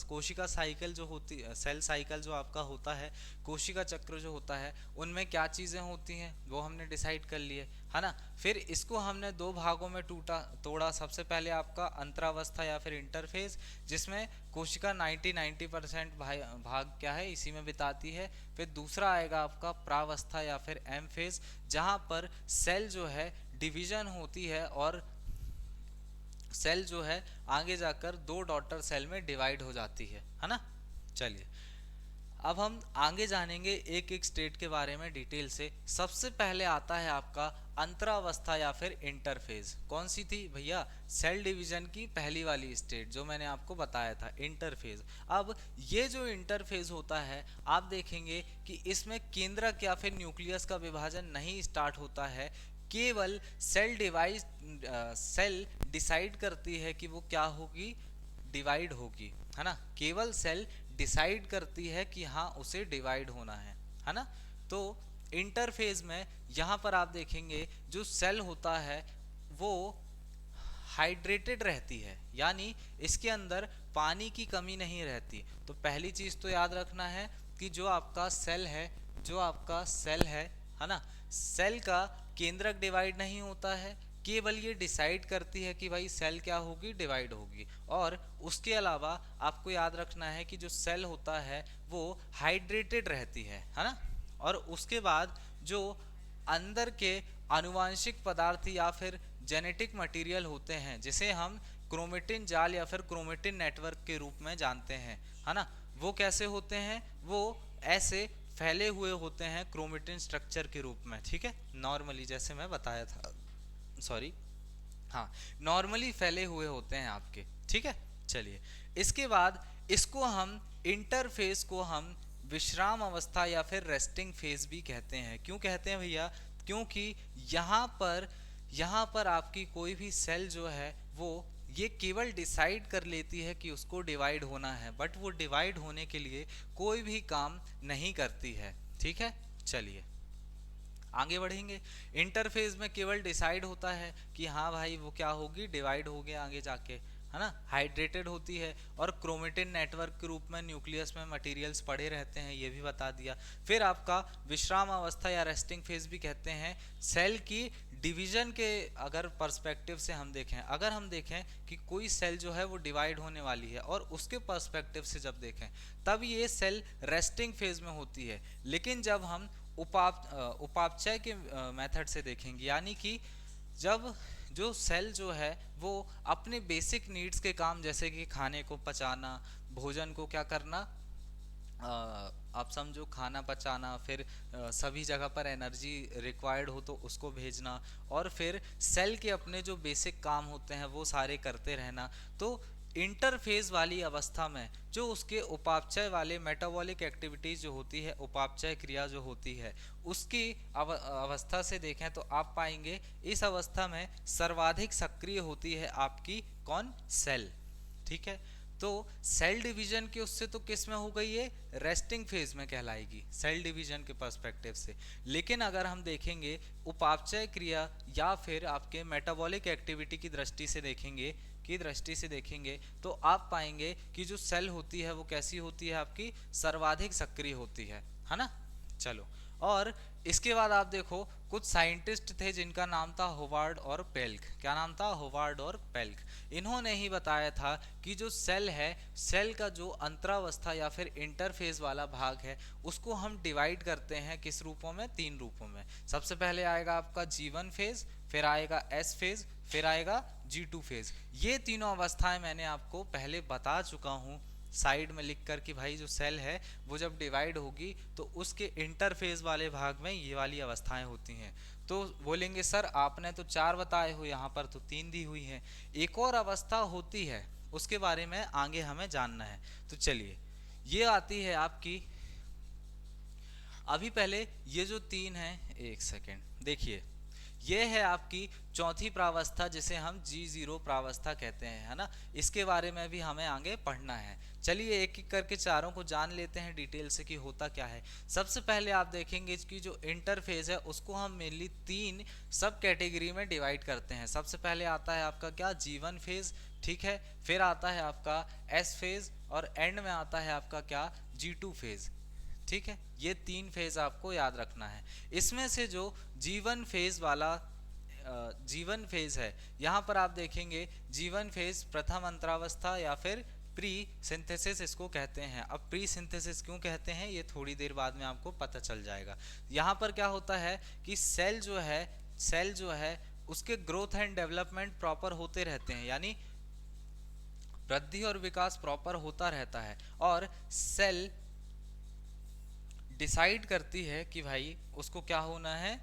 कोशिका साइकिल जो होती है, सेल साइकिल जो आपका होता है, कोशिका चक्र जो होता है, उनमें क्या चीज़ें होती हैं वो हमने डिसाइड कर लिए, है ना। फिर इसको हमने दो भागों में टूटा तोड़ा। सबसे पहले आपका अंतरावस्था या फिर इंटरफेज, जिसमें कोशिका 90% भाग क्या है इसी में बिताती है। फिर दूसरा आएगा आपका प्रावस्था या फिर एम फेज, जहाँ पर सेल जो है डिवीजन होती है और सेल जो है आगे जाकर दो डॉटर सेल में डिवाइड हो जाती है ना। चलिए अब हम आगे जानेंगे एक एक स्टेट के बारे में डिटेल से। सबसे पहले आता है आपका अंतरावस्था या फिर इंटरफेज। कौन सी थी भैया? सेल डिवीजन की पहली वाली स्टेट जो मैंने आपको बताया था, इंटरफेज। अब ये जो इंटरफेज होता है, आप देखेंगे कि इसमें केंद्रक या फिर न्यूक्लियस का विभाजन नहीं स्टार्ट होता है। केवल सेल डिसाइड करती है कि वो क्या होगी, डिवाइड होगी, है ना। केवल सेल डिसाइड करती है कि हाँ उसे डिवाइड होना है ना। तो इंटरफेज में यहाँ पर आप देखेंगे जो सेल होता है वो हाइड्रेटेड रहती है, यानी इसके अंदर पानी की कमी नहीं रहती। तो पहली चीज तो याद रखना है कि जो आपका सेल है, जो आपका सेल है ना, सेल का केंद्रक डिवाइड नहीं होता है। केवल ये डिसाइड करती है कि भाई सेल क्या होगी, डिवाइड होगी। और उसके अलावा आपको याद रखना है कि जो सेल होता है वो हाइड्रेटेड रहती है ना। और उसके बाद जो अंदर के आनुवांशिक पदार्थ या फिर जेनेटिक मटेरियल होते हैं, जिसे हम क्रोमेटिन जाल या फिर क्रोमेटिन नेटवर्क के रूप में जानते हैं, है ना। वो कैसे होते हैं? वो ऐसे फैले हुए होते हैं क्रोमेटिन स्ट्रक्चर के रूप में, ठीक है। नॉर्मली जैसे मैं बताया था, सॉरी, हाँ, नॉर्मली फैले हुए होते हैं आपके, ठीक है। चलिए इसके बाद इसको हम इंटरफेस को हम विश्राम अवस्था या फिर रेस्टिंग फेज भी कहते हैं। क्यों कहते हैं भैया? क्योंकि यहाँ पर आपकी कोई भी सेल जो है वो ये केवल डिसाइड कर लेती है कि उसको डिवाइड होना है, बट वो डिवाइड होने के लिए कोई भी काम नहीं करती है, ठीक है। चलिए आगे बढ़ेंगे। इंटरफेज में केवल डिसाइड होता है कि हाँ भाई वो क्या होगी, डिवाइड हो गया आगे जाके, है ना। हाइड्रेटेड होती है और क्रोमेटिन नेटवर्क के रूप में न्यूक्लियस में मटेरियल्स पड़े रहते हैं, ये भी बता दिया। फिर आपका विश्राम अवस्था या रेस्टिंग फेज भी कहते हैं। सेल की डिवीजन के अगर पर्सपेक्टिव से हम देखें, अगर हम देखें कि कोई सेल जो है वो डिवाइड होने वाली है और उसके पर्सपेक्टिव से जब देखें, तब ये सेल रेस्टिंग फेज में होती है। लेकिन जब हम उपापचय के मेथड से देखेंगे, यानी कि जब जो सेल जो है वो अपने बेसिक नीड्स के काम, जैसे कि खाने को पचाना, भोजन को क्या करना, आप समझो खाना पचाना, फिर सभी जगह पर एनर्जी रिक्वायर्ड हो तो उसको भेजना, और फिर सेल के अपने जो बेसिक काम होते हैं वो सारे करते रहना। तो इंटरफेज वाली अवस्था में जो उसके उपापचय वाले मेटाबॉलिक एक्टिविटीज जो होती है, उपापचय क्रिया जो होती है, उसकी अवस्था से देखें तो आप पाएंगे इस अवस्था में सर्वाधिक सक्रिय होती है आपकी कौन? सेल, ठीक है। तो सेल डिवीजन के उससे तो किस में हो गई है? रेस्टिंग फेज में कहलाएगी सेल डिवीजन के पर्सपेक्टिव से। लेकिन अगर हम देखेंगे उपापचय क्रिया या फिर आपके मेटाबॉलिक एक्टिविटी की दृष्टि से देखेंगे तो आप पाएंगे कि जो सेल होती है वो कैसी होती है? आपकी सर्वाधिक सक्रिय होती है ना। चलो, और इसके बाद आप देखो कुछ साइंटिस्ट थे जिनका नाम था होवार्ड और पेल्क। क्या नाम था? होवार्ड और पेल्क। इन्होंने ही बताया था कि जो सेल है, सेल का जो अंतरावस्था या फिर इंटरफेज वाला भाग है, उसको हम डिवाइड करते हैं किस रूपों में? 3 रूपों में। सबसे पहले आएगा आपका G1 फेज, फिर आएगा S फेज, फिर आएगा G2 फेज। ये तीनों अवस्थाएं मैंने आपको पहले बता चुका हूँ साइड में लिख कर कि भाई जो सेल है वो जब डिवाइड होगी तो उसके इंटरफेज वाले भाग में ये वाली अवस्थाएं होती हैं। तो बोलेंगे सर आपने तो 4 बताए हो, यहाँ पर तो 3 दी हुई हैं। एक और अवस्था होती है, उसके बारे में आगे हमें जानना है। तो चलिए, ये आती है आपकी, अभी पहले ये जो 3 है, एक सेकेंड देखिए, ये है आपकी चौथी प्रावस्था जिसे हम G0 प्रावस्था कहते हैं, है ना। इसके बारे में भी हमें आगे पढ़ना है। चलिए एक एक करके चारों को जान लेते हैं डिटेल से कि होता क्या है। सबसे पहले आप देखेंगे इसकी जो इंटरफेज है उसको हम मेनली 3 सब कैटेगरी में डिवाइड करते हैं। सबसे पहले आता है आपका क्या, G1 फेज, ठीक है। फिर आता है आपका S फेज और एंड में आता है आपका क्या, G2 फेज, ठीक है। ये 3 फेज आपको याद रखना है। इसमें से जो जीवन फेज वाला जीवन फेज है, यहाँ पर आप देखेंगे जीवन फेज प्रथम अंतरावस्था या फिर प्री सिंथेसिस इसको कहते हैं। अब प्री सिंथेसिस क्यों कहते हैं ये थोड़ी देर बाद में आपको पता चल जाएगा। यहाँ पर क्या होता है कि सेल जो है उसके ग्रोथ एंड डेवलपमेंट प्रॉपर होते रहते हैं, यानी वृद्धि और विकास प्रॉपर होता रहता है। और सेल डिसाइड करती है कि भाई उसको क्या होना है,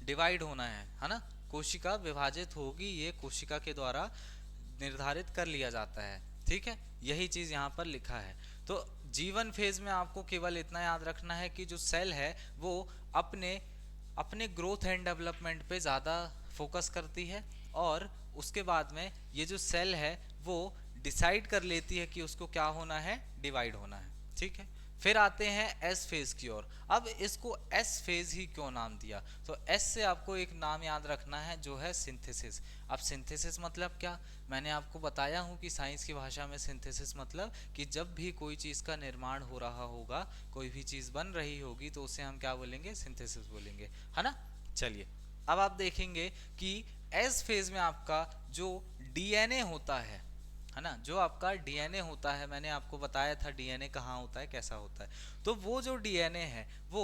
डिवाइड होना है ना। कोशिका विभाजित होगी, ये कोशिका के द्वारा निर्धारित कर लिया जाता है, ठीक है। यही चीज यहाँ पर लिखा है। तो जीवन फेज में आपको केवल इतना याद रखना है कि जो सेल है वो अपने अपने ग्रोथ एंड डेवलपमेंट पे ज़्यादा फोकस करती है, और उसके बाद में ये जो सेल है वो डिसाइड कर लेती है कि उसको क्या होना है, डिवाइड होना है, ठीक है। फिर आते हैं एस फेज की ओर। अब इसको एस फेज ही क्यों नाम दिया, तो एस से आपको एक नाम याद रखना है जो है सिंथेसिस। अब सिंथेसिस मतलब क्या, मैंने आपको बताया हूँ कि साइंस की भाषा में सिंथेसिस मतलब कि जब भी कोई चीज़ का निर्माण हो रहा होगा, कोई भी चीज़ बन रही होगी तो उसे हम क्या बोलेंगे, सिंथेसिस बोलेंगे, है ना। चलिए अब आप देखेंगे कि एस फेज में आपका जो डीएनए होता है ना, जो आपका डीएनए होता है, मैंने आपको बताया था डीएनए कहाँ होता है, कैसा होता है। तो वो जो डीएनए है वो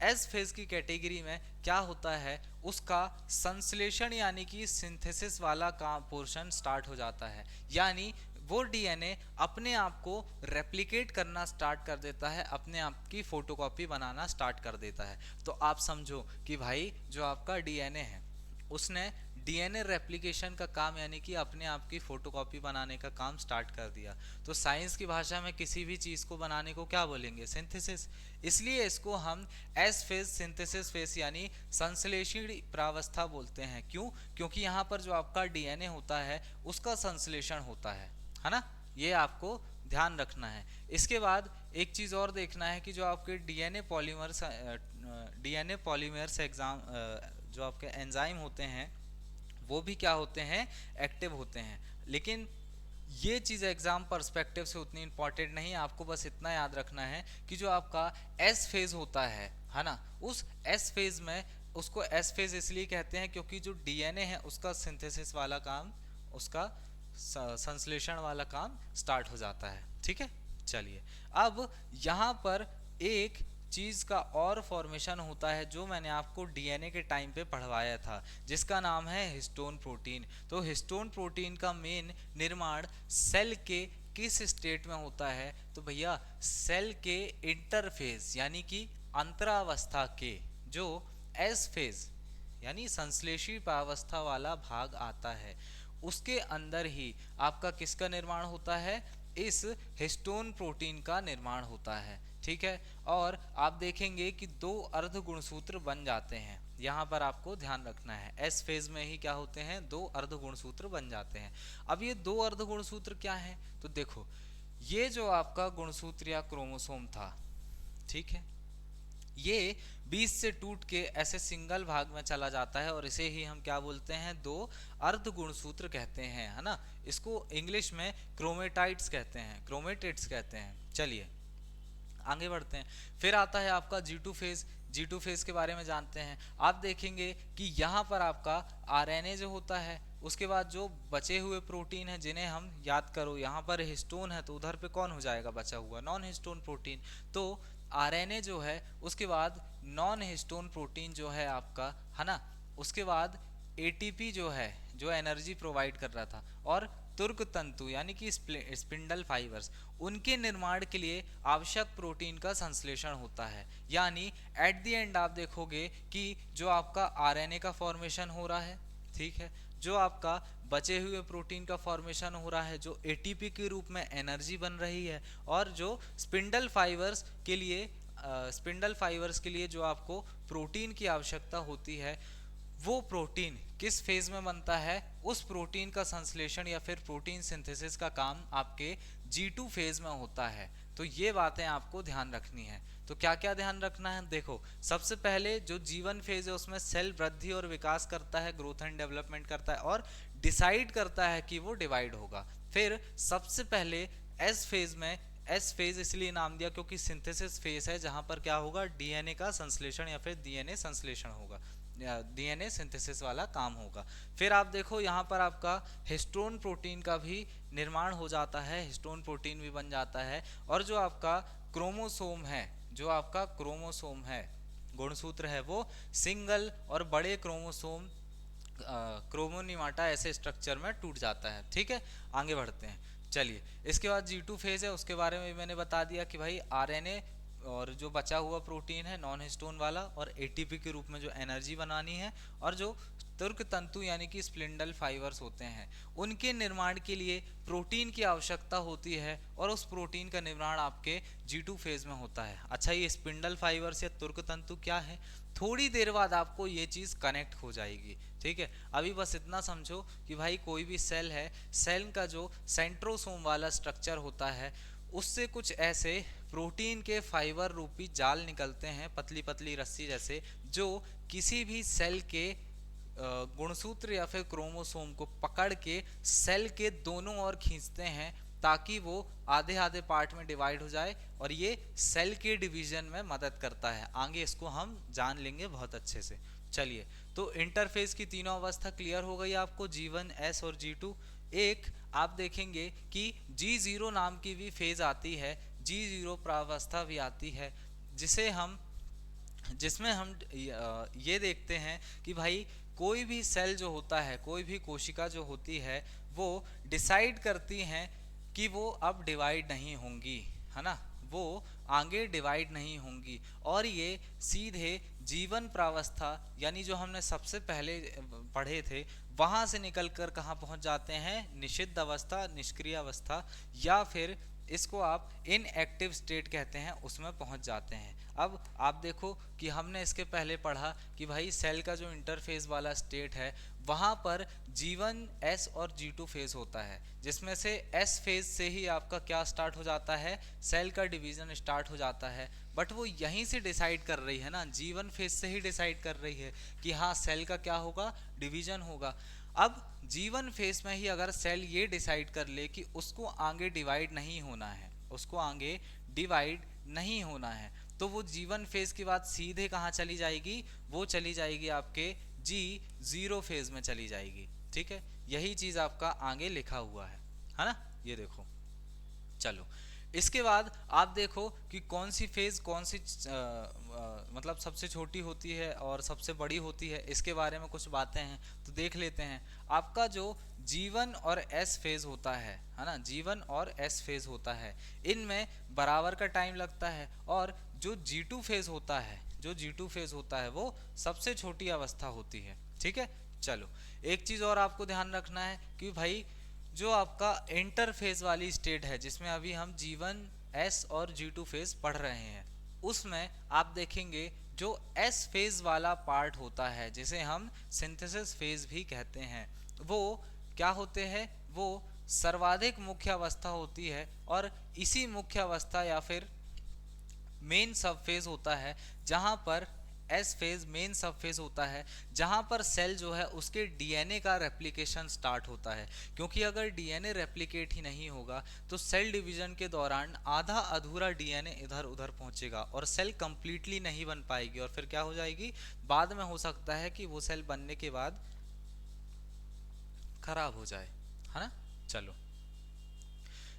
एस फेज की कैटेगरी में क्या होता है, उसका संश्लेषण यानी कि सिंथेसिस वाला काम पोर्शन स्टार्ट हो जाता है। यानी वो डीएनए अपने आप को रेप्लिकेट करना स्टार्ट कर देता है, अपने आप की फोटोकॉपी बनाना स्टार्ट कर देता है। तो आप समझो कि भाई जो आपका डीएनए है उसने डीएनए रेप्लिकेशन का काम यानी कि अपने आप की फोटोकॉपी बनाने का काम स्टार्ट कर दिया। तो साइंस की भाषा में किसी भी चीज़ को बनाने को क्या बोलेंगे, सिंथेसिस। इसलिए इसको हम एस फेज सिंथेसिस फेज यानी संश्लेषण प्रावस्था बोलते हैं। क्यों, क्योंकि यहाँ पर जो आपका डीएनए होता है उसका संश्लेषण होता है ना। ये आपको ध्यान रखना है। इसके बाद एक चीज़ और देखना है कि जो आपके डीएनए पॉलीमर्स एग्जाम जो आपके एंजाइम होते हैं वो भी क्या होते हैं, एक्टिव होते हैं। लेकिन ये चीज़ एग्जाम पर्सपेक्टिव से उतनी इंपॉर्टेंट नहीं है, आपको बस इतना याद रखना है कि जो आपका एस फेज होता है ना, उस एस फेज में उसको एस फेज इसलिए कहते हैं क्योंकि जो डीएनए है उसका सिंथेसिस वाला काम, उसका संश्लेषण वाला काम स्टार्ट हो जाता है, ठीक है। चलिए अब यहाँ पर एक चीज का और फॉर्मेशन होता है जो मैंने आपको डीएनए के टाइम पे पढ़वाया था, जिसका नाम है हिस्टोन प्रोटीन। तो हिस्टोन प्रोटीन का मेन निर्माण सेल के किस स्टेट में होता है, तो भैया सेल के इंटरफेज यानी कि अंतरावस्था के जो एस फेज यानी संश्लेषित अवस्था वाला भाग आता है, उसके अंदर ही आपका किसका निर्माण होता है, इस हिस्टोन प्रोटीन का निर्माण होता है, ठीक है। और आप देखेंगे कि 2 अर्ध गुणसूत्र बन जाते हैं, यहाँ पर आपको ध्यान रखना है। एस फेज में ही क्या होते हैं, 2 अर्ध गुणसूत्र बन जाते हैं। अब ये 2 अर्ध गुणसूत्र क्या है, तो देखो ये जो आपका गुणसूत्र या क्रोमोसोम था, ठीक है, ये 20 से टूट के ऐसे सिंगल भाग में चला जाता है और इसे ही हम क्या बोलते हैं, 2 अर्ध गुणसूत्र कहते हैं, है ना। इसको इंग्लिश में क्रोमेटाइड्स कहते हैं, क्रोमेटिड्स कहते हैं। चलिए आगे बढ़ते हैं। फिर आता है आपका G2 फेज। G2 फेज के बारे में जानते हैं। आप देखेंगे कि यहाँ पर आपका आरएनए जो होता है, उसके बाद जो बचे हुए प्रोटीन है जिन्हें हम याद करो, यहाँ पर हिस्टोन है तो उधर पे कौन हो जाएगा बचा हुआ, नॉन हिस्टोन प्रोटीन। तो आरएनए जो है उसके बाद नॉन हिस्टोन प्रोटीन जो है आपका, है ना, उसके बाद एटीपी जो है जो एनर्जी प्रोवाइड कर रहा था, और तुर्क तंतु यानी कि स्पिंडल फाइबर्स, उनके निर्माण के लिए आवश्यक प्रोटीन का संश्लेषण होता है। यानी एट द एंड आप देखोगे कि जो आपका आरएनए का फॉर्मेशन हो रहा है, ठीक है, जो आपका बचे हुए प्रोटीन का फॉर्मेशन हो रहा है, जो एटीपी के रूप में एनर्जी बन रही है, और जो स्पिंडल फाइबर्स के लिए जो आपको प्रोटीन की आवश्यकता होती है, वो प्रोटीन किस फेज में बनता है, उस प्रोटीन का संश्लेषण या फिर प्रोटीन सिंथेसिस का काम आपके G2 फेज में होता है। तो ये बातें आपको ध्यान रखनी है। तो क्या क्या ध्यान रखना है, देखो सबसे पहले जो G1 फेज है उसमें सेल वृद्धि और विकास करता है, ग्रोथ एंड डेवलपमेंट करता है और डिसाइड करता है कि वो डिवाइड होगा। फिर सबसे पहले एस फेज में, एस फेज इसलिए नाम दिया क्योंकि सिंथेसिस फेज है जहां पर क्या होगा, डीएनए का संश्लेषण या फिर डीएनए संश्लेषण होगा, डीएनए सिंथेसिस वाला काम होगा। फिर आप देखो यहाँ पर आपका हिस्टोन प्रोटीन का भी निर्माण हो जाता है, हिस्टोन प्रोटीन भी बन जाता है। और जो आपका क्रोमोसोम है, जो आपका क्रोमोसोम है, गुणसूत्र है, वो सिंगल और बड़े क्रोमोसोम क्रोमोनिमाटा ऐसे स्ट्रक्चर में टूट जाता है। ठीक है, आगे बढ़ते हैं। चलिए, इसके बाद G2 फेज है, उसके बारे में मैंने बता दिया कि भाई आरएनए और जो बचा हुआ प्रोटीन है नॉन हिस्टोन वाला, और एटीपी के रूप में जो एनर्जी बनानी है, और जो तुर्क तंतु यानी कि स्प्लिंडल फाइबर्स होते हैं, उनके निर्माण के लिए प्रोटीन की आवश्यकता होती है, और उस प्रोटीन का निर्माण आपके G2 फेज में होता है। अच्छा, ये स्पिंडल फाइबर्स या तुर्क तंतु क्या है, थोड़ी देर बाद आपको ये चीज़ कनेक्ट हो जाएगी। ठीक है, अभी बस इतना समझो कि भाई कोई भी सेल है, सेल का जो सेंट्रोसोम वाला स्ट्रक्चर होता है, उससे कुछ ऐसे प्रोटीन के फाइबर रूपी जाल निकलते हैं, पतली पतली रस्सी जैसे, जो किसी भी सेल के गुणसूत्र या फिर क्रोमोसोम को पकड़ के सेल के दोनों ओर खींचते हैं, ताकि वो आधे आधे पार्ट में डिवाइड हो जाए, और ये सेल के डिवीजन में मदद करता है। आगे इसको हम जान लेंगे बहुत अच्छे से। चलिए, तो इंटरफेस की तीनों अवस्था क्लियर हो गई आपको, G1, S और G2। एक आप देखेंगे कि G0 नाम की भी फेज आती है, G0 प्रावस्था भी आती है, जिसमें हम ये देखते हैं कि भाई कोई भी सेल जो होता है, कोई भी कोशिका जो होती है, वो डिसाइड करती हैं कि वो अब डिवाइड नहीं होंगी, है ना, वो आगे डिवाइड नहीं होंगी, और ये सीधे जीवन प्रावस्था यानी जो हमने सबसे पहले पढ़े थे, वहां से निकलकर कहाँ पहुंच जाते हैं, निषिद्ध अवस्था, निष्क्रिय अवस्था, या फिर इसको आप इनएक्टिव स्टेट कहते हैं, उसमें पहुंच जाते हैं। अब आप देखो कि हमने इसके पहले पढ़ा कि भाई सेल का जो इंटरफेस वाला स्टेट है, वहां पर G1, S और G2 फेज होता है, जिसमें से S फेज से ही आपका क्या स्टार्ट हो जाता है, सेल का डिवीजन स्टार्ट हो जाता है। बट वो यहीं से डिसाइड कर रही है ना, G1 फेज से ही डिसाइड कर रही है कि हाँ सेल का क्या होगा, डिवीजन होगा। अब G1 फेज में ही अगर सेल ये डिसाइड कर ले कि उसको आगे डिवाइड नहीं होना है, उसको आगे डिवाइड नहीं होना है, तो वो G1 फेज के बाद सीधे कहाँ चली जाएगी, वो चली जाएगी आपके G0 फेज में चली जाएगी। ठीक है, यही चीज आपका आगे लिखा हुआ है ना, ये देखो। चलो, इसके बाद आप देखो कि कौन सी फेज कौन सी मतलब सबसे छोटी होती है और सबसे बड़ी होती है, इसके बारे में कुछ बातें हैं, तो देख लेते हैं। आपका जो G1 और S फेज होता है ना, G1 और S फेज होता है, इनमें बराबर का टाइम लगता है, और जो G2 फेज होता है, जो G2 फेज होता है, वो सबसे छोटी अवस्था होती है। ठीक है, चलो, एक चीज और आपको ध्यान रखना है कि भाई जो आपका इंटरफेज वाली स्टेट है, जिसमें अभी हम G1, S और G2 फेज पढ़ रहे हैं, उसमें आप देखेंगे जो S फेज वाला पार्ट होता है, जिसे हम सिंथेसिस फेज भी कहते हैं, वो क्या होते हैं, वो सर्वाधिक मुख्य अवस्था होती है, और इसी मुख्य अवस्था या फिर मेन सब फेज होता है, जहां पर एस फेज मेन सब फेज होता है, जहां पर सेल जो है उसके डीएनए का रेप्लिकेशन स्टार्ट होता है। क्योंकि अगर डीएनए रेप्लिकेट ही नहीं होगा तो सेल डिवीजन के दौरान आधा अधूरा डीएनए इधर उधर पहुंचेगा और सेल कंप्लीटली नहीं बन पाएगी, और फिर क्या हो जाएगी, बाद में हो सकता है कि वो सेल बनने के बाद खराब हो जाए, है ना। चलो,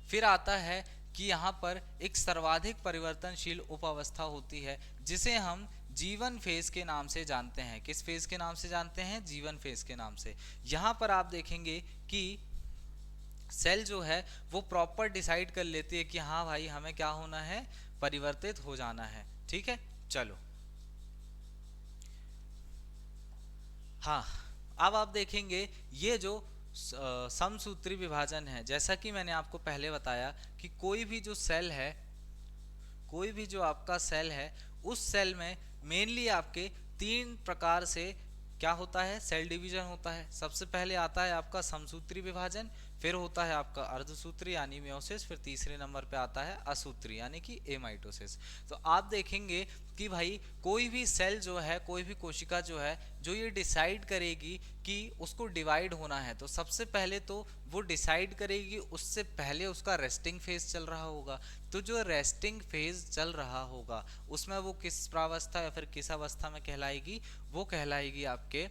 फिर आता है कि यहाँ पर एक सर्वाधिक परिवर्तनशील उप अवस्था होती है, जिसे हम G1 फेज के नाम से जानते हैं। किस फेज के नाम से जानते हैं, G1 फेज के नाम से। यहाँ पर आप देखेंगे कि सेल जो है वो प्रॉपर डिसाइड कर लेती है कि हाँ भाई हमें क्या होना है, परिवर्तित हो जाना है। ठीक है, चलो, हाँ, अब आप देखेंगे ये जो समसूत्री विभाजन है, जैसा कि मैंने आपको पहले बताया कि कोई भी जो सेल है, कोई भी जो आपका सेल है, उस सेल में मेनली आपके तीन प्रकार से क्या होता है, सेल डिवीजन होता है। सबसे पहले आता है आपका समसूत्री विभाजन, फिर होता है आपका अर्धसूत्री यानी मियोसिस, फिर तीसरे नंबर पे आता है असूत्री यानी कि एमाइटोसिस। तो आप देखेंगे कि भाई कोई भी सेल जो है, कोई भी कोशिका जो है, जो ये डिसाइड करेगी कि उसको डिवाइड होना है, तो सबसे पहले तो वो डिसाइड करेगी, उससे पहले उसका रेस्टिंग फेज चल रहा होगा। तो जो रेस्टिंग फेज चल रहा होगा उसमें वो किस प्रावस्था या फिर किस अवस्था में कहलाएगी, वो कहलाएगी आपके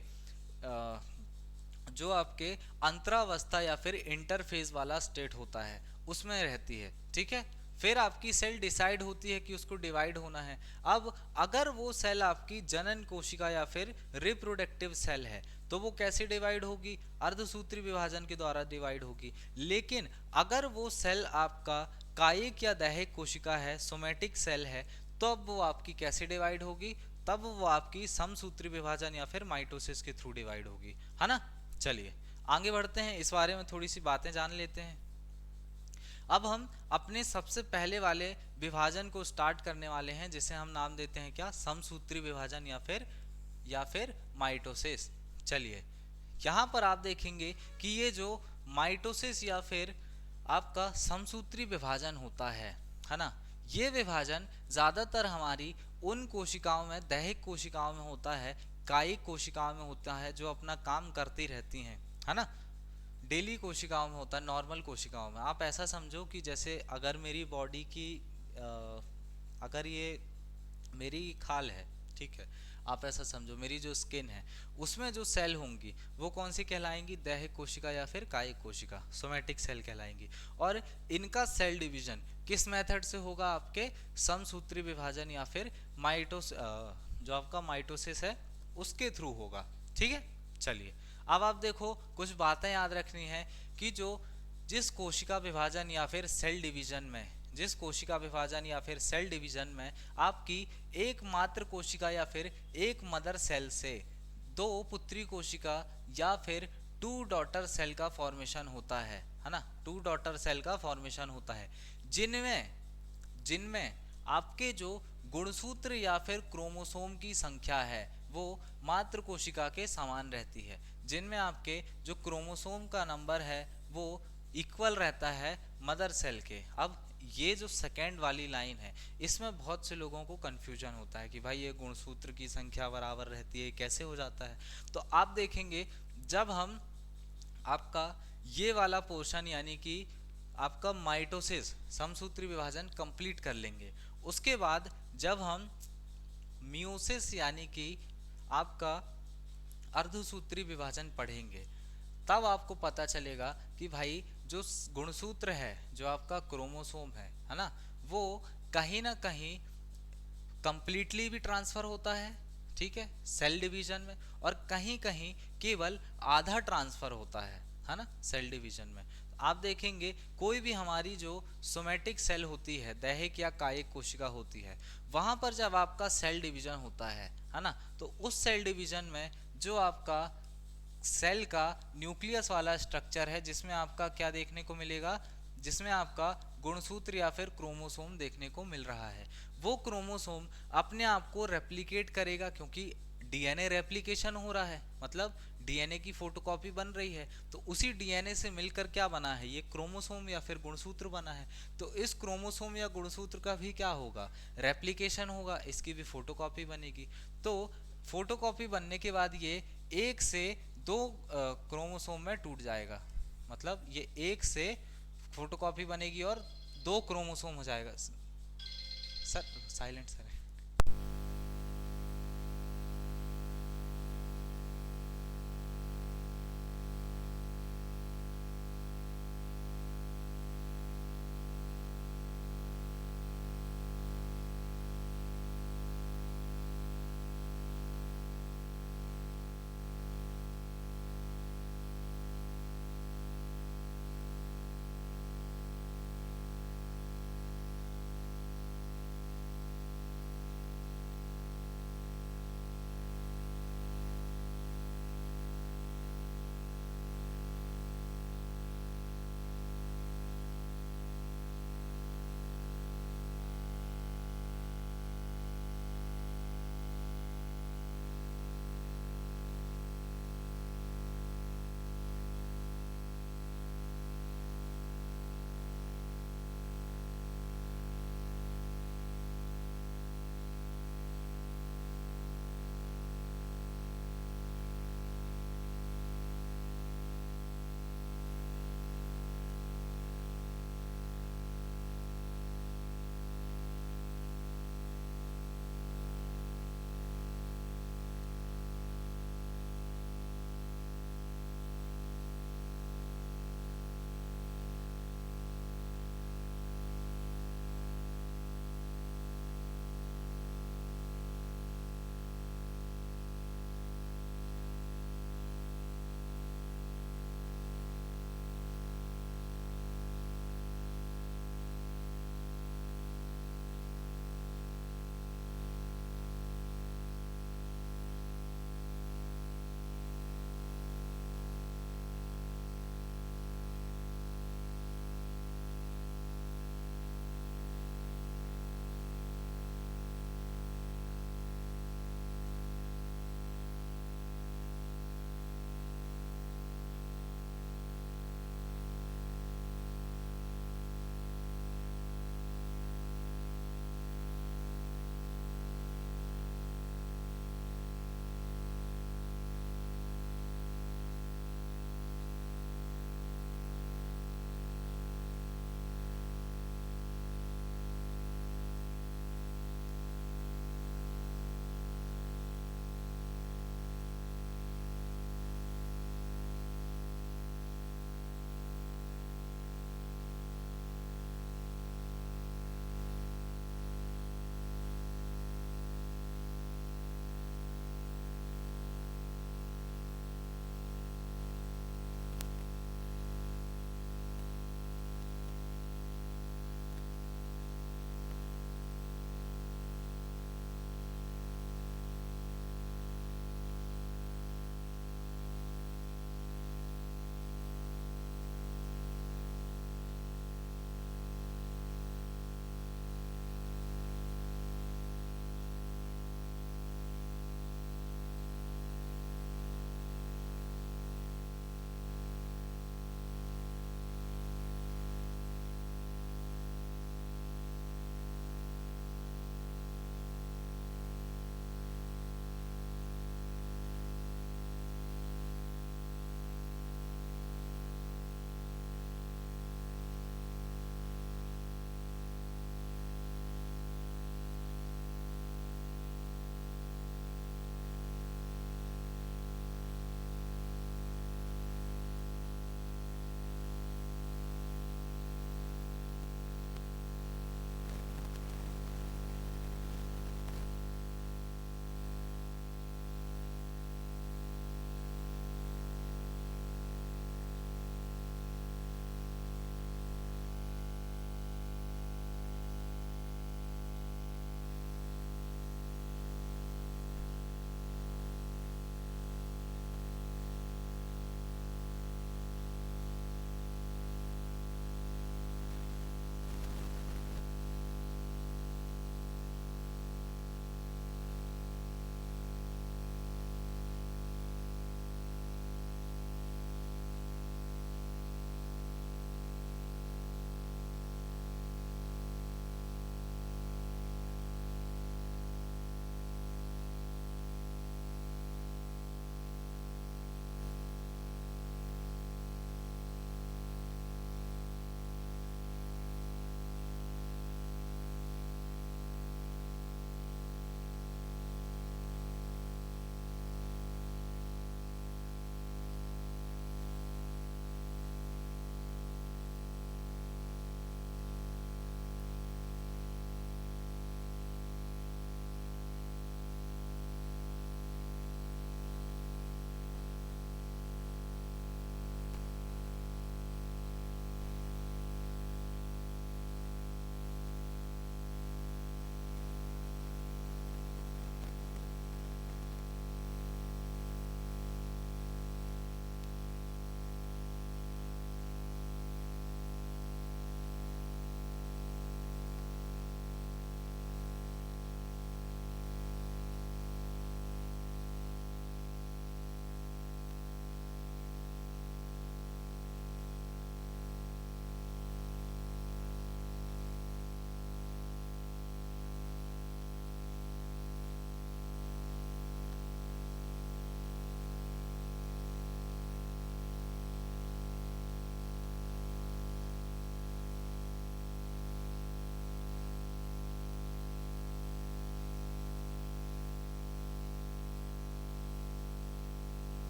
जो आपके अंतरावस्था या फिर इंटरफेज वाला स्टेट होता है उसमें रहती है। ठीक है, फिर आपकी सेल डिसाइड होती है कि उसको डिवाइड होना है। अब अगर वो सेल आपकी जनन कोशिका या फिर रिप्रोडक्टिव सेल है तो वो कैसे डिवाइड होगी, अर्धसूत्री विभाजन के द्वारा डिवाइड होगी। लेकिन अगर वो सेल आपका कायिक या दैहिक कोशिका है, सोमेटिक सेल है, तो अब वो आपकी कैसे डिवाइड होगी, तब वो आपकी समसूत्री विभाजन या फिर माइटोसिस के थ्रू डिवाइड होगी, है ना। चलिए आगे बढ़ते हैं, इस बारे में थोड़ी सी बातें जान लेते हैं। अब हम अपने सबसे पहले वाले विभाजन को स्टार्ट करने वाले हैं, जिसे हम नाम देते हैं क्या, समसूत्री विभाजन या फिर माइटोसिस। चलिए यहाँ पर आप देखेंगे कि ये जो माइटोसिस या फिर आपका समसूत्री विभाजन होता है ना, ये विभाजन ज्यादातर हमारी उन कोशिकाओं में, दैहिक कोशिकाओं में होता है, कायिक कोशिकाओं में होता है जो अपना काम करती रहती हैं, है ना। डेली कोशिकाओं में होता है, नॉर्मल कोशिकाओं में। आप ऐसा समझो कि जैसे अगर मेरी बॉडी की अगर ये मेरी खाल है, ठीक है, आप ऐसा समझो मेरी जो स्किन है उसमें जो सेल होंगी वो कौन सी कहलाएंगी, दैहिक कोशिका या फिर कायिक कोशिका, सोमेटिक सेल कहलाएंगी। और इनका सेल डिवीजन किस मेथड से होगा, आपके समसूत्री विभाजन या फिर जो आपका माइटोसिस है उसके थ्रू होगा। ठीक है, चलिए अब आप देखो कुछ बातें याद रखनी है कि जिस कोशिका विभाजन या फिर सेल डिवीजन में, जिस कोशिका विभाजन या फिर सेल डिवीजन में आपकी एकमात्र कोशिका या फिर एक मदर सेल से दो पुत्री कोशिका या फिर टू डॉटर सेल का फॉर्मेशन होता है ना, टू डॉटर सेल का फॉर्मेशन होता है, जिनमें जिनमें आपके जो गुणसूत्र या फिर क्रोमोसोम की संख्या है वो मात्र कोशिका के समान रहती है, जिनमें आपके जो क्रोमोसोम का नंबर है वो इक्वल रहता है मदर सेल के। अब ये जो सेकेंड वाली लाइन है इसमें बहुत से लोगों को कंफ्यूजन होता है कि भाई ये गुणसूत्र की संख्या बराबर रहती है, कैसे हो जाता है। तो आप देखेंगे जब हम आपका ये वाला पोर्शन यानी कि आपका माइटोसिस समसूत्री विभाजन कंप्लीट कर लेंगे, उसके बाद जब हम मियोसिस यानी कि आपका अर्धसूत्री विभाजन पढ़ेंगे, तब आपको पता चलेगा कि भाई जो गुणसूत्र है, जो आपका क्रोमोसोम है ना, वो कहीं ना कहीं कंप्लीटली भी ट्रांसफर होता है, ठीक है, सेल डिवीजन में, और कहीं कहीं केवल आधा ट्रांसफर होता है ना, सेल डिवीजन में। आप देखेंगे कोई भी हमारी जो सोमेटिक सेल होती है, दैहिक या कायिक कोशिका होती है, वहां पर जब आपका सेल डिवीजन होता है ना, तो उस सेल डिवीजन में जो आपका सेल का न्यूक्लियस वाला स्ट्रक्चर है, जिसमें आपका क्या देखने को मिलेगा, जिसमें आपका गुणसूत्र या फिर क्रोमोसोम देखने को मिल रहा है, वो क्रोमोसोम अपने आप को रेप्लिकेट करेगा, क्योंकि डीएनए रेप्लिकेशन हो रहा है, मतलब डीएनए की फोटोकॉपी बन रही है, तो उसी डीएनए से मिलकर क्या बना है, ये क्रोमोसोम या फिर गुणसूत्र बना है। तो इस क्रोमोसोम या गुणसूत्र का भी क्या होगा, रेप्लिकेशन होगा, इसकी भी फोटोकॉपी बनेगी। तो फोटोकॉपी बनने के बाद ये एक से दो क्रोमोसोम में टूट जाएगा, मतलब ये एक से फोटोकॉपी बनेगी और दो क्रोमोसोम हो जाएगा। Sir silent sir.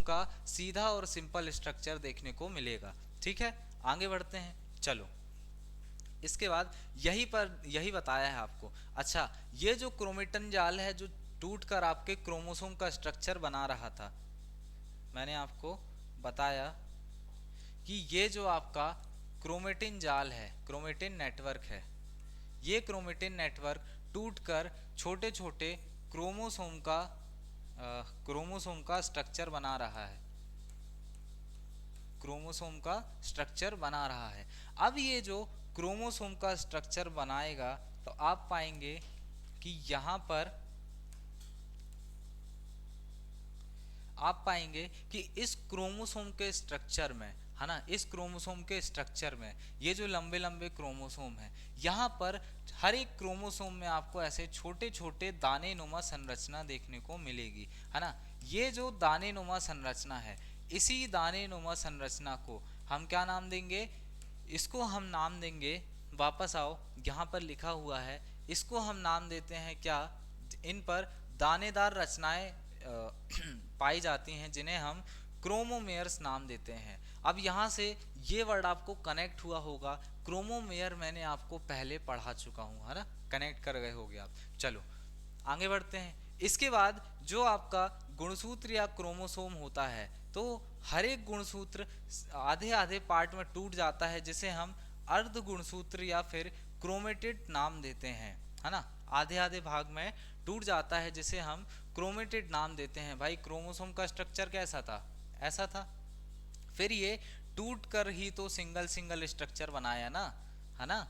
का सीधा और सिंपल स्ट्रक्चर देखने को मिलेगा। ठीक है, आगे बढ़ते हैं। चलो, इसके बाद यही बताया है आपको। अच्छा, ये जो क्रोमेटिन जाल है जो टूट कर आपके क्रोमोसोम का स्ट्रक्चर बना रहा था, मैंने आपको बताया कि ये जो आपका क्रोमेटिन जाल है, क्रोमेटिन नेटवर्क है, ये क्रोमेटिन नेटवर्क टूटकर छोटे छोटे क्रोमोसोम का क्रोमोसोम का स्ट्रक्चर बना रहा है, क्रोमोसोम का स्ट्रक्चर बना रहा है। अब ये जो क्रोमोसोम का स्ट्रक्चर बनाएगा तो आप पाएंगे कि यहाँ पर आप पाएंगे कि इस क्रोमोसोम के स्ट्रक्चर में, है ना, इस क्रोमोसोम के स्ट्रक्चर में ये जो लंबे लंबे क्रोमोसोम है, यहाँ पर हर एक क्रोमोसोम में आपको ऐसे छोटे छोटे दाने नुमा संरचना देखने को मिलेगी, है ना। ये जो दाने नुमा संरचना है, इसी दाने नुमा संरचना को हम क्या नाम देंगे? इसको हम नाम देंगे, वापस आओ, यहाँ पर लिखा हुआ है, इसको हम नाम देते हैं क्या? इन पर दानेदार रचनाएं पाई जाती हैं जिन्हें हम क्रोमोमेयर्स नाम देते हैं। अब यहाँ से ये वर्ड आपको कनेक्ट हुआ होगा, क्रोमोमेयर मैंने आपको पहले पढ़ा चुका हूँ, है ना, कनेक्ट कर गए होगे आप। चलो आगे बढ़ते हैं। इसके बाद जो आपका गुणसूत्र या क्रोमोसोम होता है, तो हर एक गुणसूत्र आधे आधे पार्ट में टूट जाता है जिसे हम अर्ध गुणसूत्र या फिर क्रोमेटिड नाम देते हैं, है ना। आधे आधे भाग में टूट जाता है जिसे हम क्रोमेटिड नाम देते हैं। भाई क्रोमोसोम का स्ट्रक्चर कैसा था? ऐसा था। फिर ये टूट कर ही तो सिंगल सिंगल स्ट्रक्चर बनाया ना, है ना।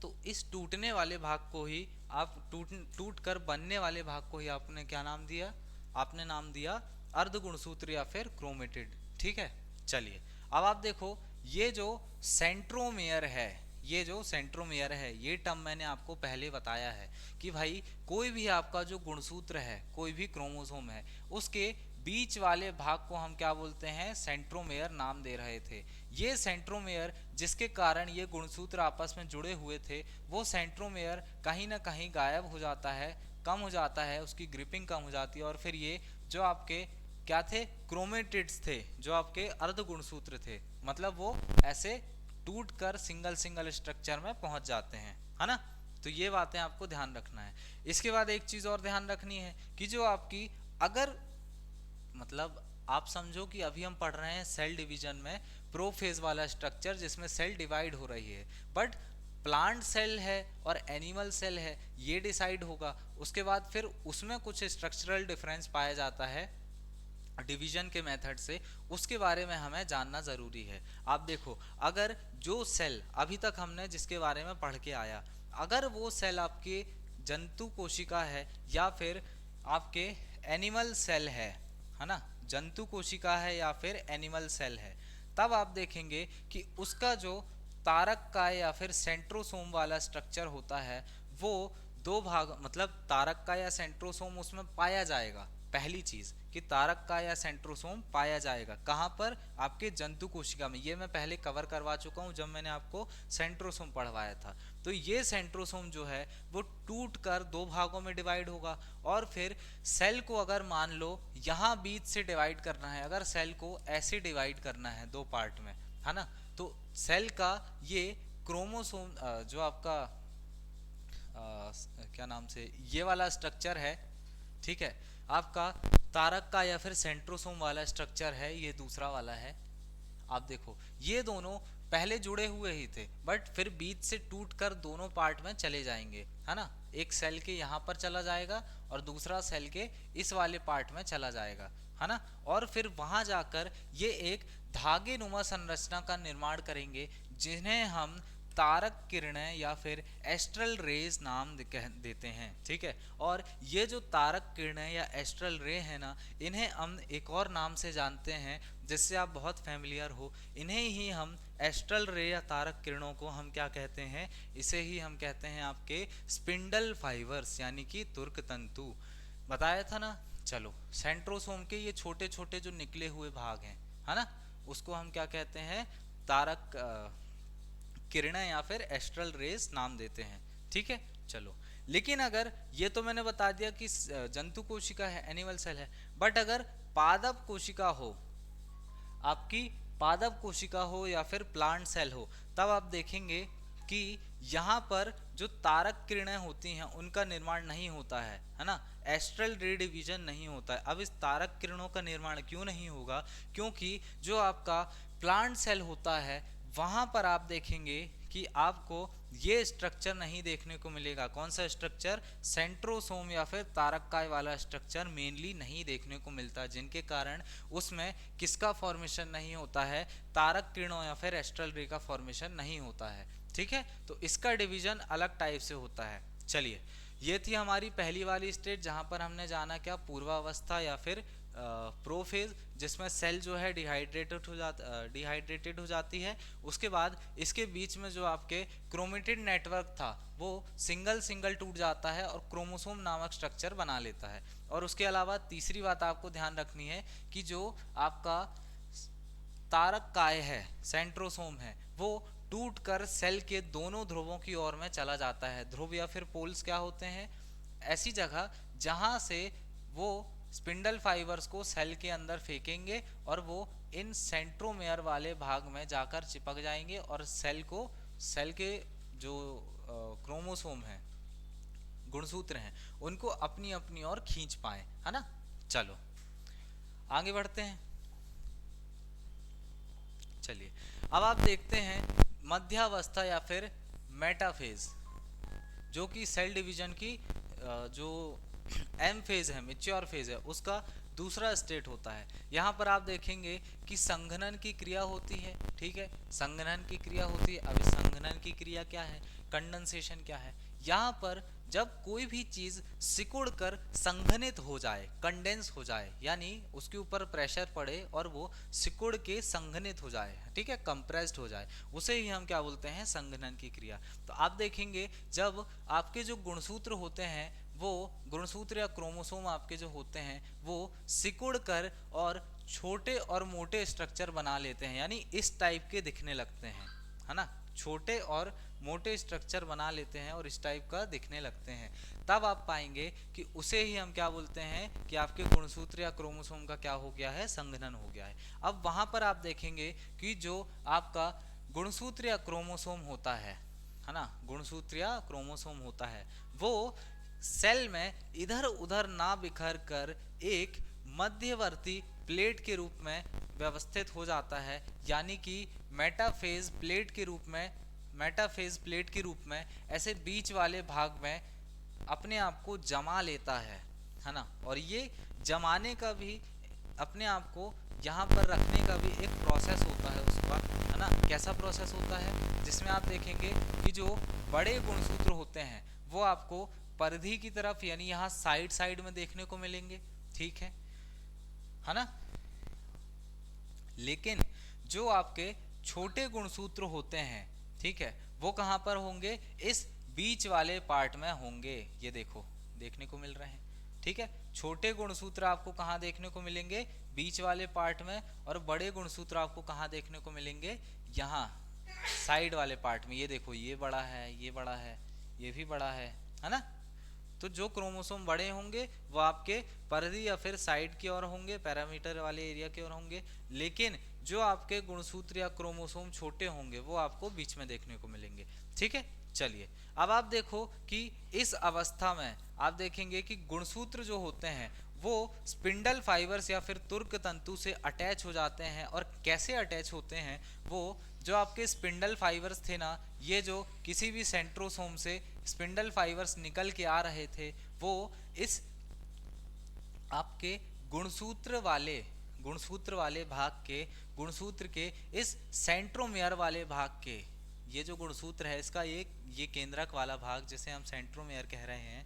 तो इस टूटने वाले भाग को ही आप टूट कर बनने वाले भाग को ही आपने क्या नाम दिया? आपने नाम दिया अर्ध गुणसूत्र या फिर क्रोमेटिड। ठीक है, चलिए अब आप देखो, ये जो सेंट्रोमेयर है, ये जो सेंट्रोमेयर है, ये टर्म मैंने आपको पहले बताया है कि भाई कोई भी आपका जो गुणसूत्र है, कोई भी क्रोमोसोम है, उसके बीच वाले भाग को हम क्या बोलते हैं? सेंट्रोमेयर नाम दे रहे थे। ये सेंट्रोमेयर जिसके कारण ये गुणसूत्र आपस में जुड़े हुए थे, वो सेंट्रोमेयर कहीं ना कहीं गायब हो जाता है, कम हो जाता है, उसकी ग्रिपिंग कम हो जाती है, और फिर ये जो आपके क्या थे? क्रोमेटिड्स थे, जो आपके अर्ध गुणसूत्र थे, मतलब वो ऐसे टूट कर सिंगल सिंगल स्ट्रक्चर में पहुंच जाते हैं, है ना। तो ये बातें आपको ध्यान रखना है। इसके बाद एक चीज और ध्यान रखनी है कि जो आपकी, अगर मतलब आप समझो कि अभी हम पढ़ रहे हैं सेल डिवीजन में प्रोफेज वाला स्ट्रक्चर जिसमें सेल डिवाइड हो रही है, बट प्लांट सेल है और एनिमल सेल है, ये डिसाइड होगा। उसके बाद फिर उसमें कुछ स्ट्रक्चरल डिफरेंस पाया जाता है डिवीजन के मेथड से, उसके बारे में हमें जानना जरूरी है। आप देखो, अगर जो सेल अभी तक हमने जिसके बारे में पढ़ के आया, अगर वो सेल आपके जंतु कोशिका है या फिर आपके एनिमल सेल है ना, जंतु कोशिका है या फिर एनिमल सेल है, तब आप देखेंगे कि उसका जो तारक का या फिर सेंट्रोसोम वाला स्ट्रक्चर होता है, वो दो भाग, मतलब तारक का या सेंट्रोसोम उसमें पाया जाएगा। पहली चीज कि तारक का या सेंट्रोसोम पाया जाएगा कहाँ पर? आपके जंतु कोशिका में। ये मैं पहले कवर करवा चुका हूँ जब मैंने आपको सेंट्रोसोम पढ़वाया था। तो ये सेंट्रोसोम जो है वो टूट कर दो भागों में डिवाइड होगा, और फिर सेल को अगर मान लो यहाँ बीच से डिवाइड करना है, अगर सेल को ऐसे डिवाइड करना है दो पार्ट में, है ना, तो सेल का ये क्रोमोसोम जो आपका क्या नाम से ये वाला स्ट्रक्चर है, ठीक है, आपका तारक का या फिर सेंट्रोसोम वाला स्ट्रक्चर है, ये दूसरा वाला है। आप देखो ये दोनों पहले जुड़े हुए ही थे, बट फिर बीच से टूटकर दोनों पार्ट में चले जाएंगे, है ना। एक सेल के यहाँ पर चला जाएगा और दूसरा सेल के इस वाले पार्ट में चला जाएगा, है ना। और फिर वहां जाकर ये एक धागे नुमा संरचना का निर्माण करेंगे जिन्हें हम तारक किरणें या फिर एस्ट्रल रेज नाम देते हैं, ठीक है। और ये जो तारक किरणें या एस्ट्रल रे है ना, इन्हें हम एक और नाम से जानते हैं जिससे आप बहुत फैमिलियर हो, इन्हें ही हम एस्ट्रल रे या तारक किरणों को हम क्या कहते हैं? इसे ही हम कहते हैं आपके स्पिंडल फाइबर्स, यानी कि तुर्क तंतु। बताया था ना। चलो, सेंट्रोसोम के ये छोटे छोटे जो निकले हुए भाग हैं, है ना, उसको हम क्या कहते हैं? तारक किरणें या फिर एस्ट्रल रेज नाम देते हैं, ठीक है। चलो, लेकिन अगर ये तो मैंने बता दिया कि जंतु कोशिका है, एनिमल सेल है, बट अगर पादप कोशिका हो, आपकी पादप कोशिका हो या फिर प्लांट सेल हो, तब आप देखेंगे कि यहाँ पर जो तारक किरणें होती हैं उनका निर्माण नहीं होता है ना, एस्ट्रल रे डिवीजन नहीं होता है। अब इस तारक किरणों का निर्माण क्यों नहीं होगा, क्योंकि जो आपका प्लांट सेल होता है वहां पर आप देखेंगे कि आपको ये स्ट्रक्चर नहीं देखने को मिलेगा। कौन सा स्ट्रक्चर? सेंट्रोसोम या फिर तारककाय वाला स्ट्रक्चर मेनली नहीं देखने को मिलता, जिनके कारण उसमें किसका फॉर्मेशन नहीं होता है, तारक किरणों या फिर एस्ट्रल रे का फॉर्मेशन नहीं होता है। ठीक है, तो इसका डिवीजन अलग टाइप से होता है। चलिए, ये थी हमारी पहली वाली स्टेज जहां पर हमने जाना क्या, पूर्वावस्था या फिर प्रोफेज, जिसमें सेल जो है डिहाइड्रेटेड हो जाती है। उसके बाद इसके बीच में जो आपके क्रोमेटिड नेटवर्क था वो सिंगल सिंगल टूट जाता है और क्रोमोसोम नामक स्ट्रक्चर बना लेता है। और उसके अलावा तीसरी बात आपको ध्यान रखनी है कि जो आपका तारक काय है, सेंट्रोसोम है, वो टूट कर सेल के दोनों ध्रुवों की ओर में चला जाता है। ध्रुव या फिर पोल्स क्या होते हैं? ऐसी जगह जहां से वो स्पिंडल फाइबर्स को सेल के अंदर फेंकेंगे और वो इन सेंट्रोमेयर वाले भाग में जाकर चिपक जाएंगे और सेल के जो क्रोमोसोम है, गुणसूत्र हैं, उनको अपनी अपनी ओर खींच पाए, है ना। चलो आगे बढ़ते हैं। चलिए, अब आप देखते हैं मध्यावस्था या फिर मेटाफेज, जो कि सेल डिवीजन की जो एम फेज है, मैच्योर फेज है, उसका दूसरा स्टेट होता है। यहाँ पर आप देखेंगे कि संघनन की क्रिया होती है। ठीक है, संघनन की क्रिया होती है। अभी संघनन की क्रिया क्या है, कंडेंसेशन क्या है? यहाँ पर जब कोई भी चीज सिकुड़ कर संघनित हो जाए, कंडेंस हो जाए, यानी उसके ऊपर प्रेशर पड़े और वो सिकुड़ के संघनित हो जाए, ठीक है, कंप्रेस्ड हो जाए, उसे ही हम क्या बोलते हैं, संघनन की क्रिया। तो आप देखेंगे जब आपके जो गुणसूत्र होते हैं, वो गुणसूत्र या क्रोमोसोम आपके जो होते हैं वो सिकुड़ कर और छोटे और मोटे स्ट्रक्चर बना लेते हैं, यानी इस टाइप के दिखने लगते हैं, है ना, छोटे और मोटे स्ट्रक्चर बना लेते हैं और इस टाइप का दिखने लगते हैं। तब आप पाएंगे कि उसे ही हम क्या बोलते हैं कि आपके गुणसूत्र या क्रोमोसोम का क्या हो गया है, संघनन हो गया है। अब वहां पर आप देखेंगे कि जो आपका गुणसूत्र या क्रोमोसोम होता है ना, गुणसूत्र या क्रोमोसोम होता है, वो सेल में इधर उधर ना बिखर कर एक मध्यवर्ती प्लेट के रूप में व्यवस्थित हो जाता है, यानी कि मेटाफेज प्लेट के रूप में ऐसे बीच वाले भाग में अपने आप को जमा लेता है ना। और ये जमाने का भी, अपने आप को यहाँ पर रखने का भी एक प्रोसेस होता है उसका, है ना। कैसा प्रोसेस होता है? जिसमें आप देखेंगे कि जो बड़े गुणसूत्र होते हैं वो आपको परिधि की तरफ, यानी यहाँ साइड में देखने को मिलेंगे, ठीक है ना। लेकिन जो आपके छोटे गुणसूत्र होते हैं, ठीक है, वो कहां पर होंगे? इस बीच वाले पार्ट में होंगे। ये देखो, देखने को मिल रहे हैं, ठीक है। छोटे गुणसूत्र आपको कहां देखने को मिलेंगे? बीच वाले पार्ट में। और बड़े गुणसूत्र आपको कहां देखने को मिलेंगे? यहाँ साइड वाले पार्ट में। ये देखो, ये बड़ा है, ये बड़ा है, ये भी बड़ा है ना। तो जो क्रोमोसोम बड़े होंगे वो आपके परिधि या फिर साइड की ओर होंगे, पैरामीटर वाले एरिया की ओर होंगे, लेकिन जो आपके गुणसूत्र या क्रोमोसोम छोटे होंगे वो आपको बीच में देखने को मिलेंगे, ठीक है। चलिए, अब आप देखो कि इस अवस्था में आप देखेंगे कि गुणसूत्र जो होते हैं वो स्पिंडल फाइबर्स या फिर तुर्क तंतु से अटैच हो जाते हैं। और कैसे अटैच होते हैं? वो जो आपके स्पिंडल फाइबर्स थे ना, ये जो किसी भी सेंट्रोसोम से स्पिंडल फाइबर्स निकल के आ रहे थे, वो इस आपके गुणसूत्र वाले भाग के, गुणसूत्र के इस सेंट्रोमेयर वाले भाग के, ये जो गुणसूत्र है इसका ये केंद्रक वाला भाग जिसे हम सेंट्रोमेयर कह रहे हैं,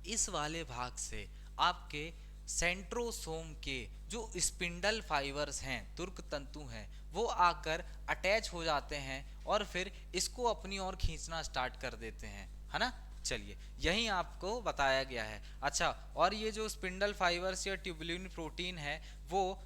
इस वाले भाग से आपके सेंट्रोसोम के जो स्पिंडल फाइबर्स हैं, तुर्क तंतु हैं, वो आकर अटैच हो जाते हैं और फिर इसको अपनी ओर खींचना स्टार्ट कर देते हैं, है ना। चलिए, यही आपको बताया गया है। अच्छा, और ये जो स्पिंडल फाइबर्स या ट्यूबुलिन प्रोटीन है, वो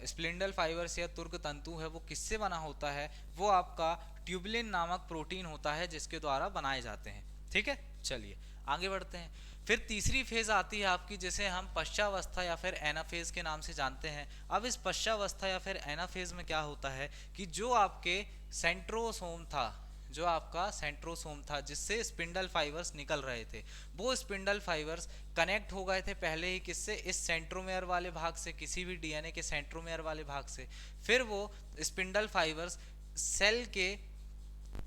स्पिंडल फाइबर्स या तुर्क तंतु है, वो किससे बना होता है? वो आपका ट्यूबुलिन नामक प्रोटीन होता है जिसके द्वारा बनाए जाते हैं, ठीक है। चलिए आगे बढ़ते हैं। फिर तीसरी फेज आती है आपकी, जिसे हम पश्चावस्था या फिर एनाफेज के नाम से जानते हैं। अब इस पश्चावस्था या फिर एनाफेज में क्या होता है कि जो आपके सेंट्रोसोम था, जो आपका सेंट्रोसोम था जिससे स्पिंडल फाइबर्स निकल रहे थे, वो स्पिंडल फाइबर्स कनेक्ट हो गए थे पहले ही किससे, इस सेंट्रोमेयर वाले भाग से, किसी भी डीएनए के सेंट्रोमेयर वाले भाग से। फिर वो स्पिंडल फाइबर्स सेल के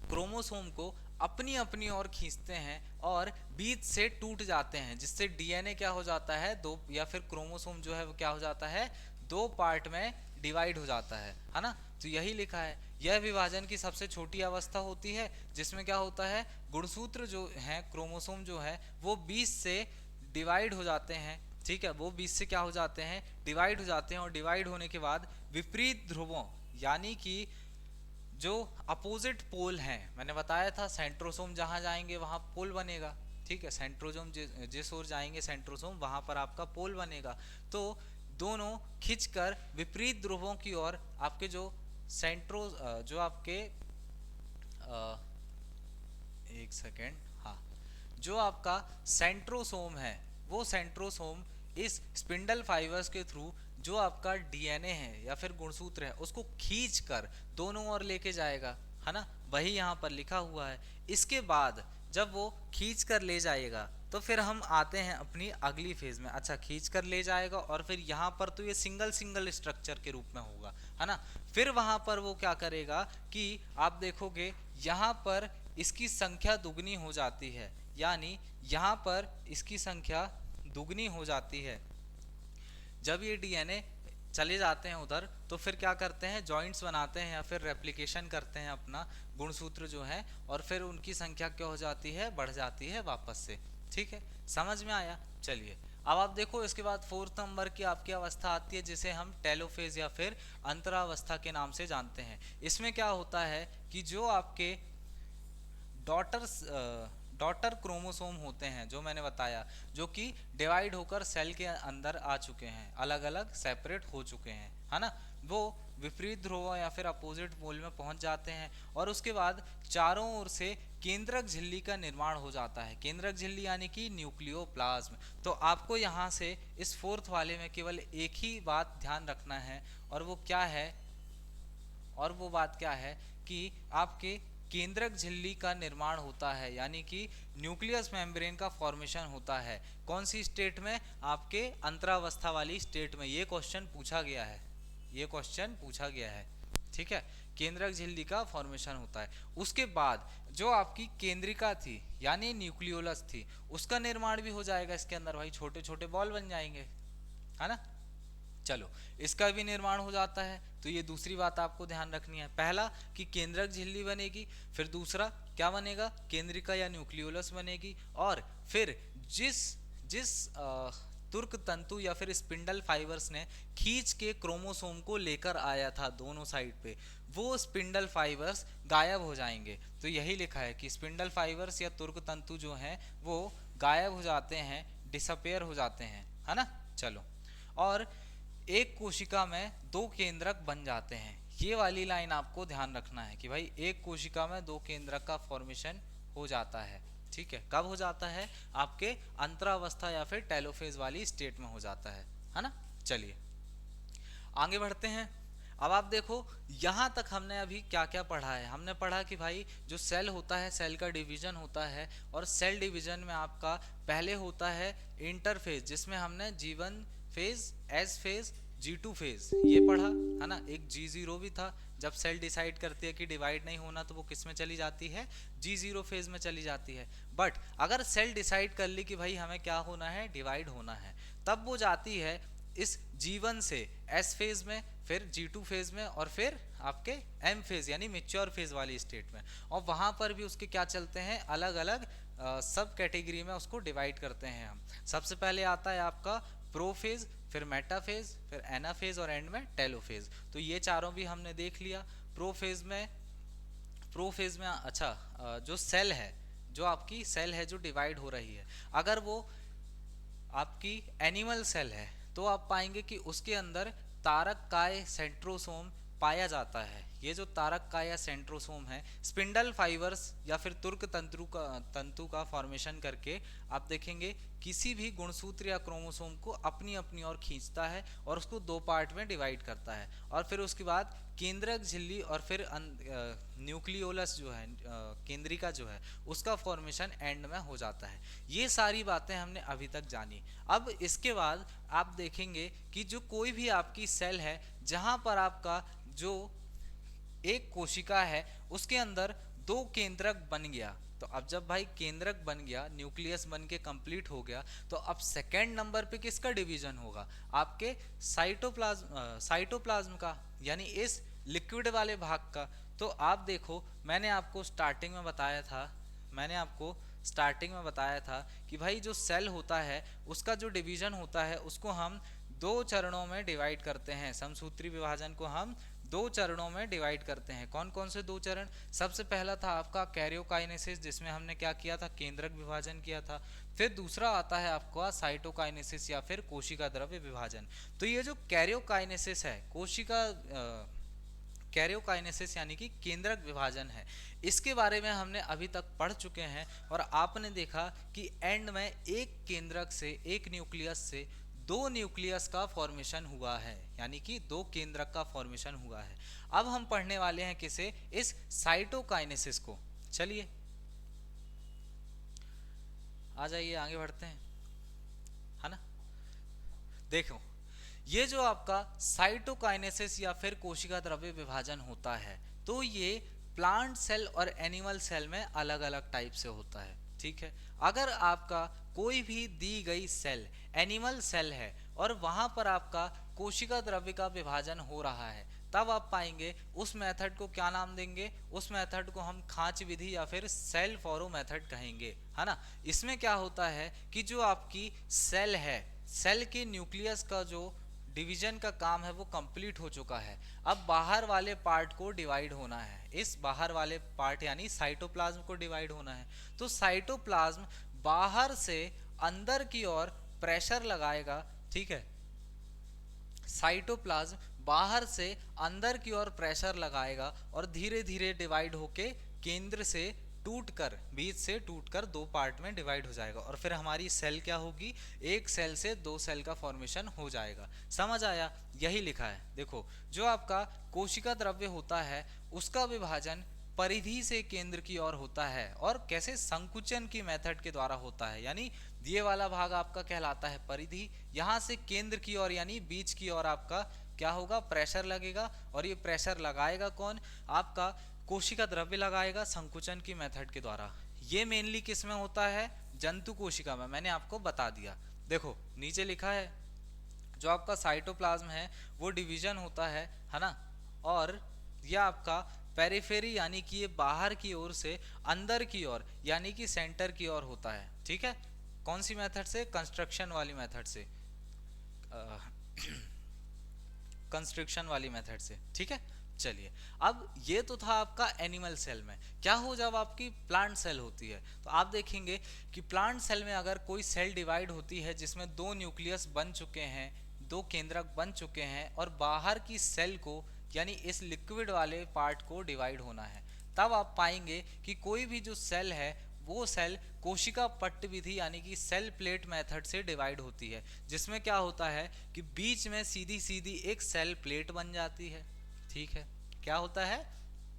क्रोमोसोम को अपनी अपनी ओर खींचते हैं और बीच से टूट जाते हैं, जिससे डीएनए क्या हो जाता है, दो, या फिर क्रोमोसोम जो है वो क्या हो जाता है, दो पार्ट में डिवाइड हो जाता है ना। तो यही लिखा है, यह विभाजन की सबसे छोटी अवस्था होती है, जिसमें क्या होता है, गुणसूत्र जो है, क्रोमोसोम जो है वो 20 से डिवाइड हो जाते हैं। ठीक है, वो 20 से क्या हो जाते हैं, डिवाइड हो जाते हैं। और डिवाइड होने के बाद विपरीत ध्रुवों, यानी कि जो अपोजिट पोल हैं, मैंने बताया था सेंट्रोसोम जहां जाएंगे वहां पोल बनेगा। ठीक है, सेंट्रोसोम जिस ओर जाएंगे सेंट्रोसोम, वहां पर आपका पोल बनेगा। तो दोनों खिंचकर विपरीत ध्रुवों की ओर आपके जो जो आपके एक सेकेंड, हाँ, जो आपका सेंट्रोसोम है, वो सेंट्रोसोम इस स्पिंडल फाइबर्स के थ्रू जो आपका डीएनए है या फिर गुणसूत्र है उसको खींच कर दोनों ओर लेके जाएगा, है ना। वही यहाँ पर लिखा हुआ है। इसके बाद जब वो खींच कर ले जाएगा तो फिर हम आते हैं अपनी अगली फेज में। अच्छा, खींच कर ले जाएगा और फिर यहाँ पर तो ये सिंगल सिंगल स्ट्रक्चर के रूप में होगा, है ना। फिर वहां पर वो क्या करेगा कि आप देखोगे यहाँ पर इसकी संख्या दुगनी हो जाती है, यानी यहाँ पर इसकी संख्या दुगनी हो जाती है। जब ये डीएनए चले जाते हैं उधर, तो फिर क्या करते हैं, जॉइंट्स बनाते हैं या फिर रेप्लिकेशन करते हैं अपना गुणसूत्र जो है, और फिर उनकी संख्या क्या हो जाती है, बढ़ जाती है वापस से। ठीक है, समझ में आया। चलिए अब आप देखो, इसके बाद 4 नंबर की आपकी अवस्था आती है जिसे हम टेलोफेज या फिर अंतरावस्था के नाम से जानते हैं। इसमें क्या होता है कि जो आपके डॉटर क्रोमोसोम होते हैं, जो मैंने बताया, जो कि डिवाइड होकर सेल के अंदर आ चुके हैं, अलग अलग सेपरेट हो चुके हैं, है ना, वो विपरीत ध्रुव या फिर अपोजिट पोल में पहुंच जाते हैं। और उसके बाद चारों ओर से केंद्रक झिल्ली का निर्माण हो जाता है। केंद्रक झिल्ली यानी कि न्यूक्लियोप्लाज्म। तो आपको यहाँ से इस 4th वाले में केवल एक ही बात ध्यान रखना है, और वो क्या है, और वो बात क्या है कि आपके केंद्रक झिल्ली का निर्माण होता है, यानी कि न्यूक्लियस मेम्ब्रेन का फॉर्मेशन होता है। कौन सी स्टेट में, आपके अंतरावस्था वाली स्टेट में। ये क्वेश्चन पूछा गया है, ये क्वेश्चन पूछा गया है। ठीक है, केंद्रक झिल्ली का फॉर्मेशन होता है। उसके बाद जो आपकी केंद्रिका थी यानी न्यूक्लियोलस थी, उसका निर्माण भी हो जाएगा इसके अंदर। भाई छोटे छोटे बॉल बन जाएंगे, है ना। चलो, इसका भी निर्माण हो जाता है। तो ये दूसरी बात आपको ध्यान रखनी है, पहला कि केंद्रक झिल्ली बनेगी, फिर दूसरा क्या बनेगा, केंद्रिका या न्यूक्लियोलस बनेगी, और फिर जिस जिस तुर्क तंतु या फिर स्पिंडल फाइबर्स ने खींच के क्रोमोसोम को लेकर आया था दोनों साइड पे, वो स्पिंडल फाइबर्स गायब हो जाएंगे। तो यही लिखा है कि स्पिंडल फाइबर्स या तुर्क तंतु जो हैं वो गायब हो जाते हैं, डिसअपेयर हो जाते हैं, है ना। चलो, और एक कोशिका में 2 केंद्रक बन जाते हैं। ये वाली लाइन आपको ध्यान रखना है कि भाई एक कोशिका में 2 केंद्रक का फॉर्मेशन हो जाता है। ठीक है, कब हो जाता है, आपके अंतरावस्था या फिर टेलोफेज वाली स्टेट में हो जाता है ना। चलिए आगे बढ़ते हैं। अब आप देखो, यहाँ तक हमने अभी क्या क्या पढ़ा है। हमने पढ़ा कि भाई जो सेल होता है, सेल का डिवीजन होता है, और सेल डिवीजन में आपका पहले होता है इंटरफेज, जिसमें हमने G1 phase, S phase, G2 phase ये पढ़ा, है ना। एक G0 भी था, जब सेल डिसाइड करती है कि डिवाइड नहीं होना तो वो किस में चली जाती है, G0 फेज में चली जाती है। बट अगर सेल डिसाइड कर ली कि भाई हमें क्या होना है, डिवाइड होना है, तब वो जाती है इस G1 से S फेज में, फिर G2 फेज में, और फिर आपके M फेज यानी मेच्योर फेज वाली स्टेट में। और वहां पर भी उसके क्या चलते हैं, अलग अलग सब कैटेगरी में उसको डिवाइड करते हैं हम। सबसे पहले आता है आपका प्रोफेज, फिर मेटाफेज, फिर एनाफेज, और एंड में टेलोफेज। तो ये चारों भी हमने देख लिया। प्रोफेज में अच्छा, जो सेल है, जो आपकी सेल है जो डिवाइड हो रही है, अगर वो आपकी एनिमल सेल है तो आप पाएंगे कि उसके अंदर तारक काय सेंट्रोसोम पाया जाता है। ये जो तारक का या सेंट्रोसोम है, स्पिंडल फाइबर्स या फिर तुर्क तंतु का फॉर्मेशन करके आप देखेंगे किसी भी गुणसूत्र या क्रोमोसोम को अपनी अपनी ओर खींचता है और उसको दो पार्ट में डिवाइड करता है, और फिर उसके बाद केंद्रक झिल्ली और फिर न्यूक्लियोलस जो है, केंद्रिका जो है, उसका फॉर्मेशन एंड में हो जाता है। ये सारी बातें हमने अभी तक जानी। अब इसके बाद आप देखेंगे कि जो कोई भी आपकी सेल है जहां पर आपका जो एक कोशिका है उसके अंदर दो केंद्रक बन गया, तो अब जब भाई केंद्रक बन गया, न्यूक्लियस बन के कंप्लीट हो गया, तो अब सेकेंड नंबर पे किसका डिवीजन होगा? आपके साइटोप्लाज्म का, यानी इस लिक्विड वाले भाग का। तो आप देखो, मैंने आपको स्टार्टिंग में बताया था कि भाई जो सेल होता है उसका जो डिवीजन होता है उसको हम दो चरणों में डिवाइड करते हैं। समसूत्री विभाजन को हम दो चरणों में डिवाइड करते हैं। कौन कौन से दो चरण? सबसे पहला था आपका कैरियोकाइनेसिस, जिसमें हमने क्या किया था? केंद्रक विभाजन किया था। फिर दूसरा आता है आपका साइटोकाइनेसिस या फिर कोशिका द्रव्य विभाजन। तो ये जो कैरियोकाइनेसिस है, कैरियोकाइनेसिस यानी कि केंद्रक विभाजन है, इसके बारे में हमने अभी तक पढ़ चुके हैं। और आपने देखा कि एंड में एक केंद्रक से, एक न्यूक्लियस से दो न्यूक्लियस का फॉर्मेशन हुआ है, यानी कि दो केंद्रक का फॉर्मेशन हुआ है। अब हम पढ़ने वाले हैं किसे? इस साइटोकाइनेसिस को। चलिए आ जाइए, आगे बढ़ते हैं, है ना। देखो, ये जो आपका साइटोकाइनेसिस या फिर कोशिका द्रव्य विभाजन होता है, तो ये प्लांट सेल और एनिमल सेल में अलग अलग टाइप से होता है, ठीक है। अगर आपका कोई भी दी गई सेल एनिमल सेल है और वहां पर आपका कोशिका द्रव्य का विभाजन हो रहा है, तब आप पाएंगे उस मेथड को क्या नाम देंगे? उस मेथड को हम खांच विधि या फिर सेल फॉरो मेथड कहेंगे, है ना। इसमें क्या होता है कि जो आपकी सेल है, सेल के न्यूक्लियस का जो डिवीजन का काम है वो कंप्लीट हो चुका है। अब बाहर वाले पार्ट को डिवाइड होना है। इस बाहर वाले पार्ट यानी साइटोप्लाज्म को डिवाइड होना है। तो साइटोप्लाज्म बाहर से अंदर की ओर प्रेशर लगाएगा, ठीक है। साइटोप्लाज्म बाहर से अंदर की ओर प्रेशर लगाएगा और धीरे धीरे डिवाइड होके केंद्र से टूटकर, बीच से टूटकर दो पार्ट में डिवाइड हो जाएगा, और फिर हमारी सेल क्या होगी? एक सेल से दो सेल का फॉर्मेशन हो जाएगा। समझ आया? यही लिखा है। देखो, जो आपका कोशिका द्रव्य होता है उसका विभाजन परिधि से केंद्र की ओर होता है, और कैसे? संकुचन की मेथड के द्वारा होता है। यानी ये वाला भाग आपका कहलाता है परिधि, यहां से केंद्र की ओर यानी बीच की ओर आपका क्या होगा? प्रेशर लगेगा, और ये प्रेशर लगाएगा कौन? आपका कोशिका द्रव्य लगाएगा संकुचन की मेथड के द्वारा। ये मेनली किस में होता है? जंतु कोशिका में, मैंने आपको बता दिया। देखो नीचे लिखा है, जो आपका साइटोप्लाज्म है वो डिवीजन होता है ना, और यह आपका पेरिफेरी यानी कि ये बाहर की ओर से अंदर की ओर यानी कि सेंटर की ओर होता है, ठीक है। कौन सी मेथड से? कंस्ट्रक्शन वाली मेथड से, कंस्ट्रक्शन वाली मेथड से, ठीक है। चलिए, अब ये तो था आपका एनिमल सेल में। क्या हो जब आपकी प्लांट सेल होती है? तो आप देखेंगे कि प्लांट सेल में अगर कोई सेल डिवाइड होती है जिसमें दो न्यूक्लियस बन चुके हैं, दो केंद्रक बन चुके हैं, और बाहर की सेल को यानी इस लिक्विड वाले पार्ट को डिवाइड होना है, तब आप पाएंगे कि कोई भी जो सेल है वो सेल कोशिका पट्ट विधि यानी कि सेल प्लेट मेथड से डिवाइड होती है, जिसमें क्या होता है कि बीच में सीधी सीधी एक सेल प्लेट बन जाती है, ठीक है। क्या होता है?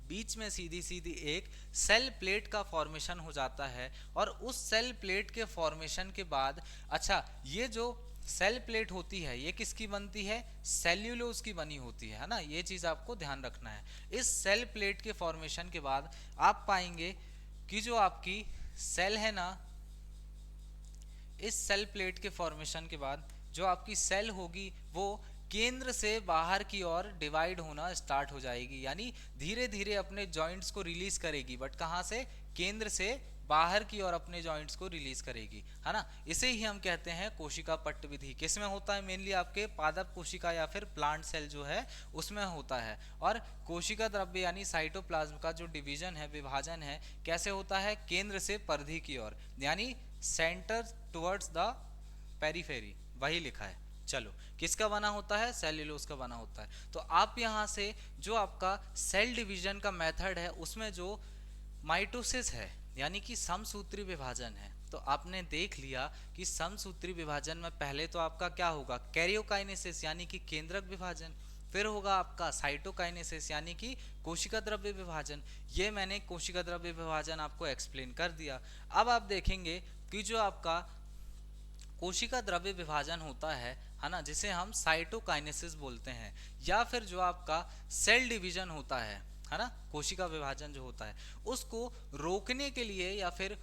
बीच में सीधी सीधी एक सेल प्लेट का फॉर्मेशन हो जाता है, और उस सेल प्लेट के फॉर्मेशन के बाद, अच्छा, ये जो सेल प्लेट होती है ये किसकी बनती है? सेल्यूलोज की बनी होती है ना। ये चीज आपको ध्यान रखना है। इस सेल प्लेट के फॉर्मेशन के बाद आप पाएंगे कि जो आपकी सेल है ना, इस सेल प्लेट के फॉर्मेशन के बाद जो आपकी सेल होगी वो केंद्र से बाहर की ओर डिवाइड होना स्टार्ट हो जाएगी, यानी धीरे धीरे अपने जॉइंट्स को रिलीज करेगी, बट कहां से? केंद्र से बाहर की ओर अपने जॉइंट्स को रिलीज करेगी, है ना। इसे ही हम कहते हैं कोशिका पट्ट विधि। किसमें होता है? मेनली आपके पादप कोशिका या फिर प्लांट सेल जो है उसमें होता है। और कोशिका द्रव्य यानी साइटोप्लाज्म का जो डिवीजन है, विभाजन है, कैसे होता है? केंद्र से परिधि की ओर, यानी सेंटर टुवर्ड्स द पेरिफेरी, वही लिखा है। चलो, किसका बना होता है? सेल्यूलोज का बना होता है। तो आप यहाँ से जो आपका सेल डिवीजन का मेथड है उसमें जो माइटोसिस है यानी कि समसूत्री विभाजन है, तो आपने देख लिया कि समसूत्री विभाजन में पहले तो आपका क्या होगा? कैरियोकाइनेसिस यानी कि केंद्रक विभाजन, फिर होगा आपका साइटोकाइनेसिस यानी कि कोशिका द्रव्य विभाजन। ये मैंने कोशिका द्रव्य विभाजन आपको एक्सप्लेन कर दिया। अब आप देखेंगे कि जो आपका कोशिका द्रव्य विभाजन होता है ना, जिसे हम साइटोकाइनेसिस बोलते हैं, या फिर जो आपका सेल डिवीजन होता है ना, कोशिका विभाजन जो होता है उसको रोकने के लिए या फिर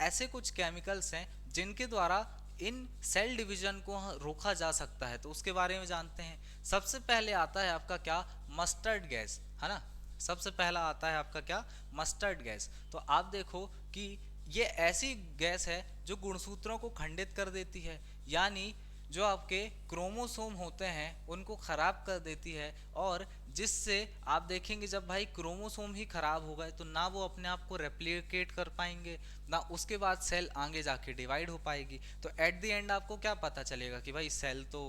ऐसे कुछ केमिकल्स हैं जिनके द्वारा इन सेल डिवीजन को रोका जा सकता है, तो उसके बारे में जानते हैं। सबसे पहले आता है आपका क्या? मस्टर्ड गैस, है ना। सबसे पहला आता है आपका क्या? Mustard gas. तो आप देखो कि ये ऐसी गैस है जो गुणसूत्रों को खंडित कर देती है, यानी जो आपके क्रोमोसोम होते हैं उनको खराब कर देती है, और जिससे आप देखेंगे जब भाई क्रोमोसोम ही खराब हो गए तो ना वो अपने आप को रेप्लिकेट कर पाएंगे, ना उसके बाद सेल आगे जाके डिवाइड हो पाएगी। तो एट द एंड आपको क्या पता चलेगा कि भाई सेल तो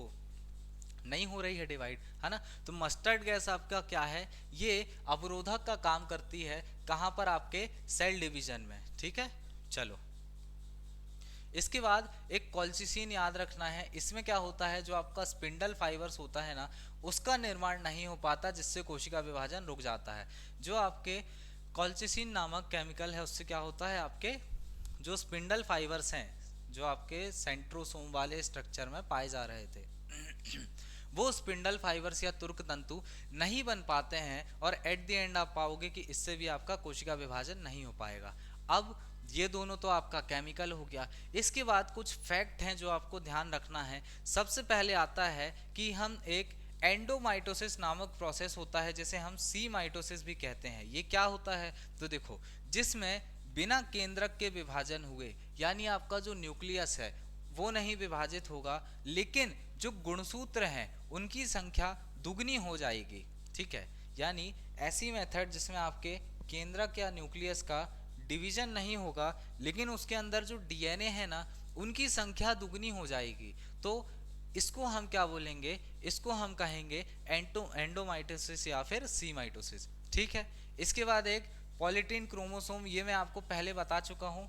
नहीं हो रही है डिवाइड, है ना। तो मस्टर्ड गैस आपका क्या है? ये अवरोधक का काम करती है, कहां पर? आपके सेल डिवीजन में, ठीक है। चलो, इसके बाद एक कॉल्चिसिन याद रखना है। इसमें क्या होता है? जो आपका स्पिंडल फाइबर्स होता है ना, उसका निर्माण नहीं हो पाता, जिससे कोशिका विभाजन रुक जाता है। जो आपके कॉल्चिसिन नामक केमिकल है उससे क्या होता है? आपके जो स्पिंडल फाइबर्स हैं जो आपके सेंट्रोसोम वाले स्ट्रक्चर में पाए जा रहे थे वो स्पिंडल फाइबर्स या तुर्क तंतु नहीं बन पाते हैं, और एट द एंड आप पाओगे कि इससे भी आपका कोशिका विभाजन नहीं हो पाएगा। अब ये दोनों तो आपका केमिकल हो गया। इसके बाद कुछ फैक्ट हैं जो आपको ध्यान रखना है। सबसे पहले आता है कि हम एक एंडोमाइटोसिस नामक प्रोसेस होता है जिसे हम सी माइटोसिस भी कहते हैं। ये क्या होता है? तो देखो, जिसमें बिना केंद्रक के विभाजन हुए, यानी आपका जो न्यूक्लियस है वो नहीं विभाजित होगा, लेकिन जो गुणसूत्र हैं उनकी संख्या दुगनी हो जाएगी, ठीक है। यानी ऐसी मेथड जिसमें आपके केंद्रक या न्यूक्लियस का डिवीजन नहीं होगा, लेकिन उसके अंदर जो डीएनए है ना उनकी संख्या दुगनी हो जाएगी, तो इसको हम क्या बोलेंगे? इसको हम कहेंगे एंडोमाइटोसिस या फिर सी माइटोसिस, ठीक है। इसके बाद एक पॉलीटीन क्रोमोसोम, ये मैं आपको पहले बता चुका हूँ,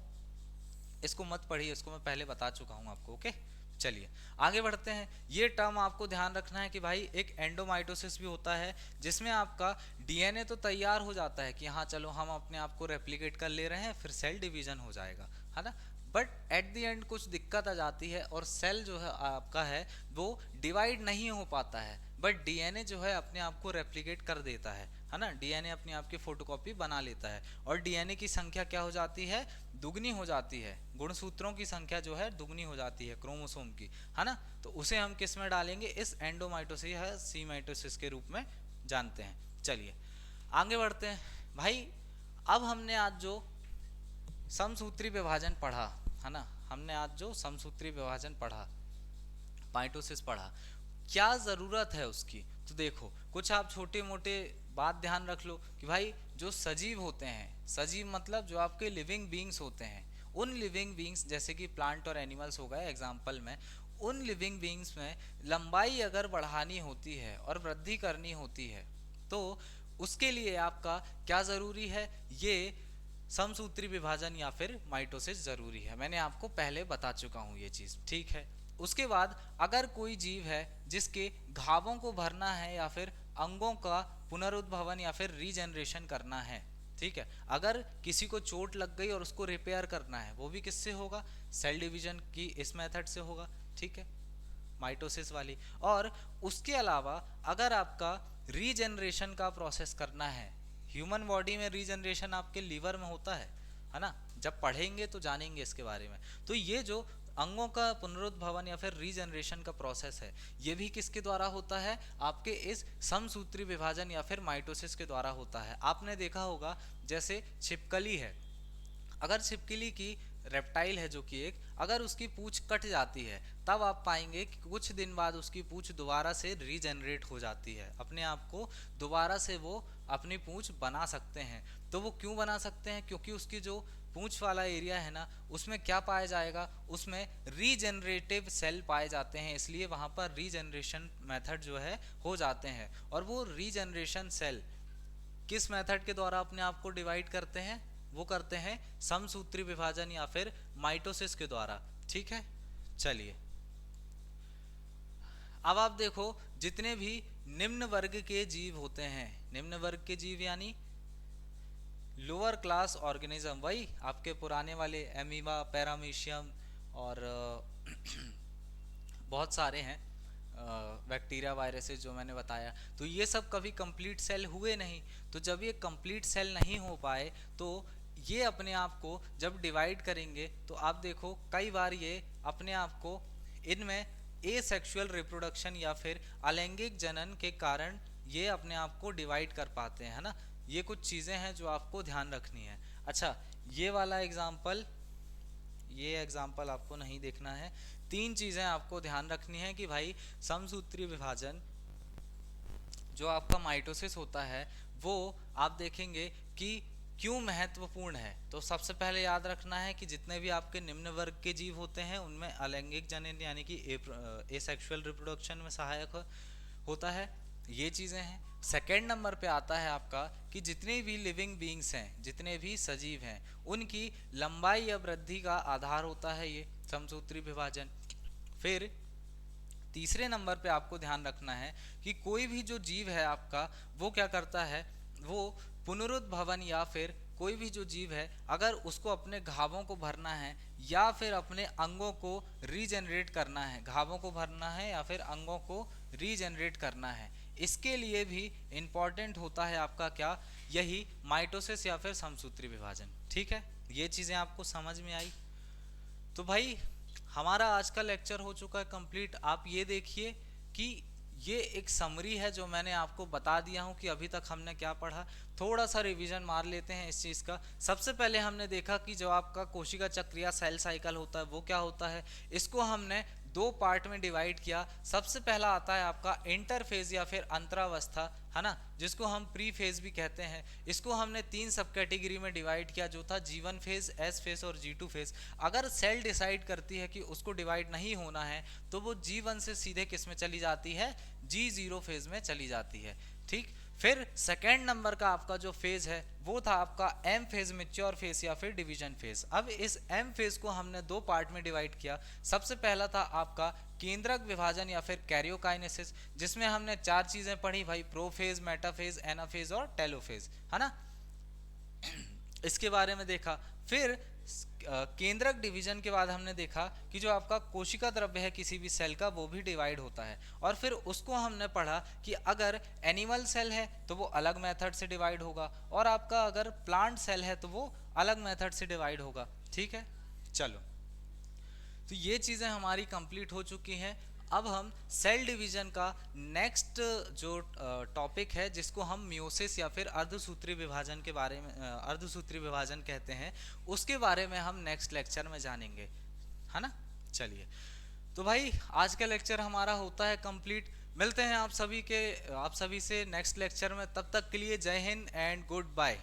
इसको मत पढ़िए, इसको मैं पहले बता चुका हूँ आपको, ओके। चलिए आगे बढ़ते हैं। ये टर्म आपको ध्यान रखना है कि भाई एक एंडोमाइटोसिस भी होता है जिसमें आपका डीएनए तो तैयार हो जाता है कि हाँ चलो हम अपने आप को रेप्लिकेट कर ले रहे हैं, फिर सेल डिवीजन हो जाएगा, है ना। बट एट द एंड कुछ दिक्कत आ जाती है और सेल जो है आपका है वो डिवाइड नहीं हो पाता है, बट डीएनए जो है अपने आप को रेप्लिकेट कर देता है ना। डीएनए अपने आप की फोटोकॉपी बना लेता है, और डीएनए की संख्या क्या हो जाती है? दुगनी हो जाती है। गुणसूत्रों की संख्या जो है दुगनी हो जाती है क्रोमोसोम की, है ना। तो उसे हम किस में डालेंगे? इस एंडोमाइटोसिस या सी माइटोसिस के रूप में जानते हैं। चलिए आगे बढ़ते हैं भाई। अब हमने आज जो समसूत्री विभाजन पढ़ा, है ना, हमने आज जो समसूत्री विभाजन पढ़ा, माइटोसिस पढ़ा, क्या ज़रूरत है उसकी? तो देखो, कुछ आप छोटे मोटे बात ध्यान रख लो कि भाई जो सजीव होते हैं, सजीव मतलब जो आपके लिविंग बींग्स होते हैं, उन लिविंग बींग्स जैसे कि प्लांट और एनिमल्स हो गए एग्जाम्पल में, उन लिविंग बींग्स में लंबाई अगर बढ़ानी होती है और वृद्धि करनी होती है तो उसके लिए आपका क्या ज़रूरी है? ये समसूत्री विभाजन या फिर माइटोसिस ज़रूरी है। मैंने आपको पहले बता चुका हूँ ये चीज़, ठीक है। उसके बाद अगर कोई जीव है जिसके घावों को भरना है या फिर अंगों का पुनरुद्भवन या फिर रीजनरेशन करना है, ठीक है, अगर किसी को चोट लग गई और उसको रिपेयर करना है, वो भी किससे होगा? सेल डिवीजन की इस मेथड से होगा, ठीक है, माइटोसिस वाली। और उसके अलावा अगर आपका रीजनरेशन का प्रोसेस करना है, ह्यूमन बॉडी में रीजनरेशन आपके लीवर में होता है ना, जब पढ़ेंगे तो जानेंगे इसके बारे में। तो ये जो अंगों का पुनरुद्भवन या फिर रीजनरेशन का प्रोसेस है, ये भी किसके द्वारा होता है? आपके इस समसूत्री विभाजन या फिर माइटोसिस के द्वारा होता है। आपने देखा होगा जैसे छिपकली है, अगर छिपकली की रेप्टाइल है जो कि एक, अगर उसकी पूंछ कट जाती है तब आप पाएंगे कि कुछ दिन बाद उसकी पूंछ दोबारा से रीजनरेट हो जाती है, अपने आप को दोबारा से वो अपनी पूंछ बना सकते हैं। तो वो क्यों बना सकते हैं? क्योंकि उसकी जो पूंछ वाला एरिया है ना, उसमें क्या पाया जाएगा, उसमें रीजनरेटिव सेल पाए जाते हैं, इसलिए वहां पर रीजनरेशन मेथड जो है हो जाते हैं। और वो रीजनरेशन सेल किस मेथड के द्वारा अपने आप को डिवाइड करते हैं, वो करते हैं समसूत्री विभाजन या फिर माइटोसिस के द्वारा। ठीक है, चलिए अब आप देखो, जितने भी निम्न वर्ग के जीव होते हैं, निम्न वर्ग के जीव यानी लोअर क्लास ऑर्गेनिज्म, वही आपके पुराने वाले एमीबा, पैरामीशियम और बहुत सारे हैं बैक्टीरिया, वायरसेस जो मैंने बताया, तो ये सब कभी कंप्लीट सेल हुए नहीं। तो जब ये कंप्लीट सेल नहीं हो पाए तो ये अपने आप को जब डिवाइड करेंगे तो आप देखो कई बार ये अपने आप को इनमें एसेक्सुअल रिप्रोडक्शन या फिर अलैंगिक जनन के कारण ये अपने आप को डिवाइड कर पाते हैं, है ना। ये कुछ चीज़ें हैं जो आपको ध्यान रखनी है। अच्छा, ये वाला एग्जाम्पल, ये एग्जाम्पल आपको नहीं देखना है। तीन चीज़ें आपको ध्यान रखनी है कि भाई समसूत्री विभाजन जो आपका माइटोसिस होता है वो आप देखेंगे कि क्यों महत्वपूर्ण है। तो सबसे पहले याद रखना है कि जितने भी आपके निम्न वर्ग के जीव होते हैं उनमें अलैंगिक जनन यानी कि एसेक्सुअल रिप्रोडक्शन में सहायक होता है, ये चीज़ें हैं। सेकेंड नंबर पे आता है आपका कि जितने भी लिविंग बीइंग्स हैं, जितने भी सजीव हैं, उनकी लंबाई या वृद्धि का आधार होता है ये समसूत्री विभाजन। फिर तीसरे नंबर पे आपको ध्यान रखना है कि कोई भी जो जीव है आपका वो क्या करता है, वो पुनरुद्भवन या फिर कोई भी जो जीव है अगर उसको अपने घावों को भरना है या फिर अपने अंगों को रीजनरेट करना है, घावों को भरना है या फिर अंगों को रीजनरेट करना है, इसके लिए भी इम्पॉर्टेंट होता है आपका क्या, यही माइटोसिस या फिर समसूत्री विभाजन। ठीक है, ये चीज़ें आपको समझ में आई। तो भाई हमारा आज का लेक्चर हो चुका है कंप्लीट। आप ये देखिए कि ये एक समरी है जो मैंने आपको बता दिया हूँ कि अभी तक हमने क्या पढ़ा। थोड़ा सा रिवीजन मार लेते हैं इस चीज़ का। सबसे पहले हमने देखा कि जो आपका कोशिका चक्र या सेल साइकिल होता है वो क्या होता है, इसको हमने दो पार्ट में डिवाइड किया। सबसे पहला आता है आपका इंटरफेज या फिर अंतरावस्था, है ना, जिसको हम प्री फेज भी कहते हैं। इसको हमने तीन सब कैटेगरी में डिवाइड किया, जो था G1 फेज, S फेज और G2 फेज। अगर सेल डिसाइड करती है कि उसको डिवाइड नहीं होना है तो वो G1 से सीधे किस में चली जाती है, G0 फेज में चली जाती है। ठीक, फिर सेकेंड नंबर का आपका जो फेज है वो था आपका M फेज, मैच्योर फेज या फिर डिवीजन फेज। अब इस M फेज को हमने दो पार्ट में डिवाइड किया। सबसे पहला था आपका केंद्रक विभाजन या फिर कैरियोकाइनेसिस, जिसमें हमने चार चीजें पढ़ी भाई, प्रोफेज, मेटाफेज, एनाफेज और टेलोफेज, है ना, इसके बारे में देखा। फिर केंद्रक डिवीजन के बाद हमने देखा कि जो आपका कोशिका द्रव्य है किसी भी सेल का वो भी डिवाइड होता है। और फिर उसको हमने पढ़ा कि अगर एनिमल सेल है तो वो अलग मेथड से डिवाइड होगा और आपका अगर प्लांट सेल है तो वो अलग मेथड से डिवाइड होगा। ठीक है, चलो, तो ये चीज़ें हमारी कंप्लीट हो चुकी हैं। अब हम सेल डिवीजन का नेक्स्ट जो टॉपिक है जिसको हम मियोसिस या फिर अर्धसूत्री विभाजन के बारे में, अर्धसूत्री विभाजन कहते हैं, उसके बारे में हम नेक्स्ट लेक्चर में जानेंगे, है ना। चलिए, तो भाई आज का लेक्चर हमारा होता है कंप्लीट। मिलते हैं आप सभी से नेक्स्ट लेक्चर में। तब तक के लिए जय हिंद एंड गुड बाय।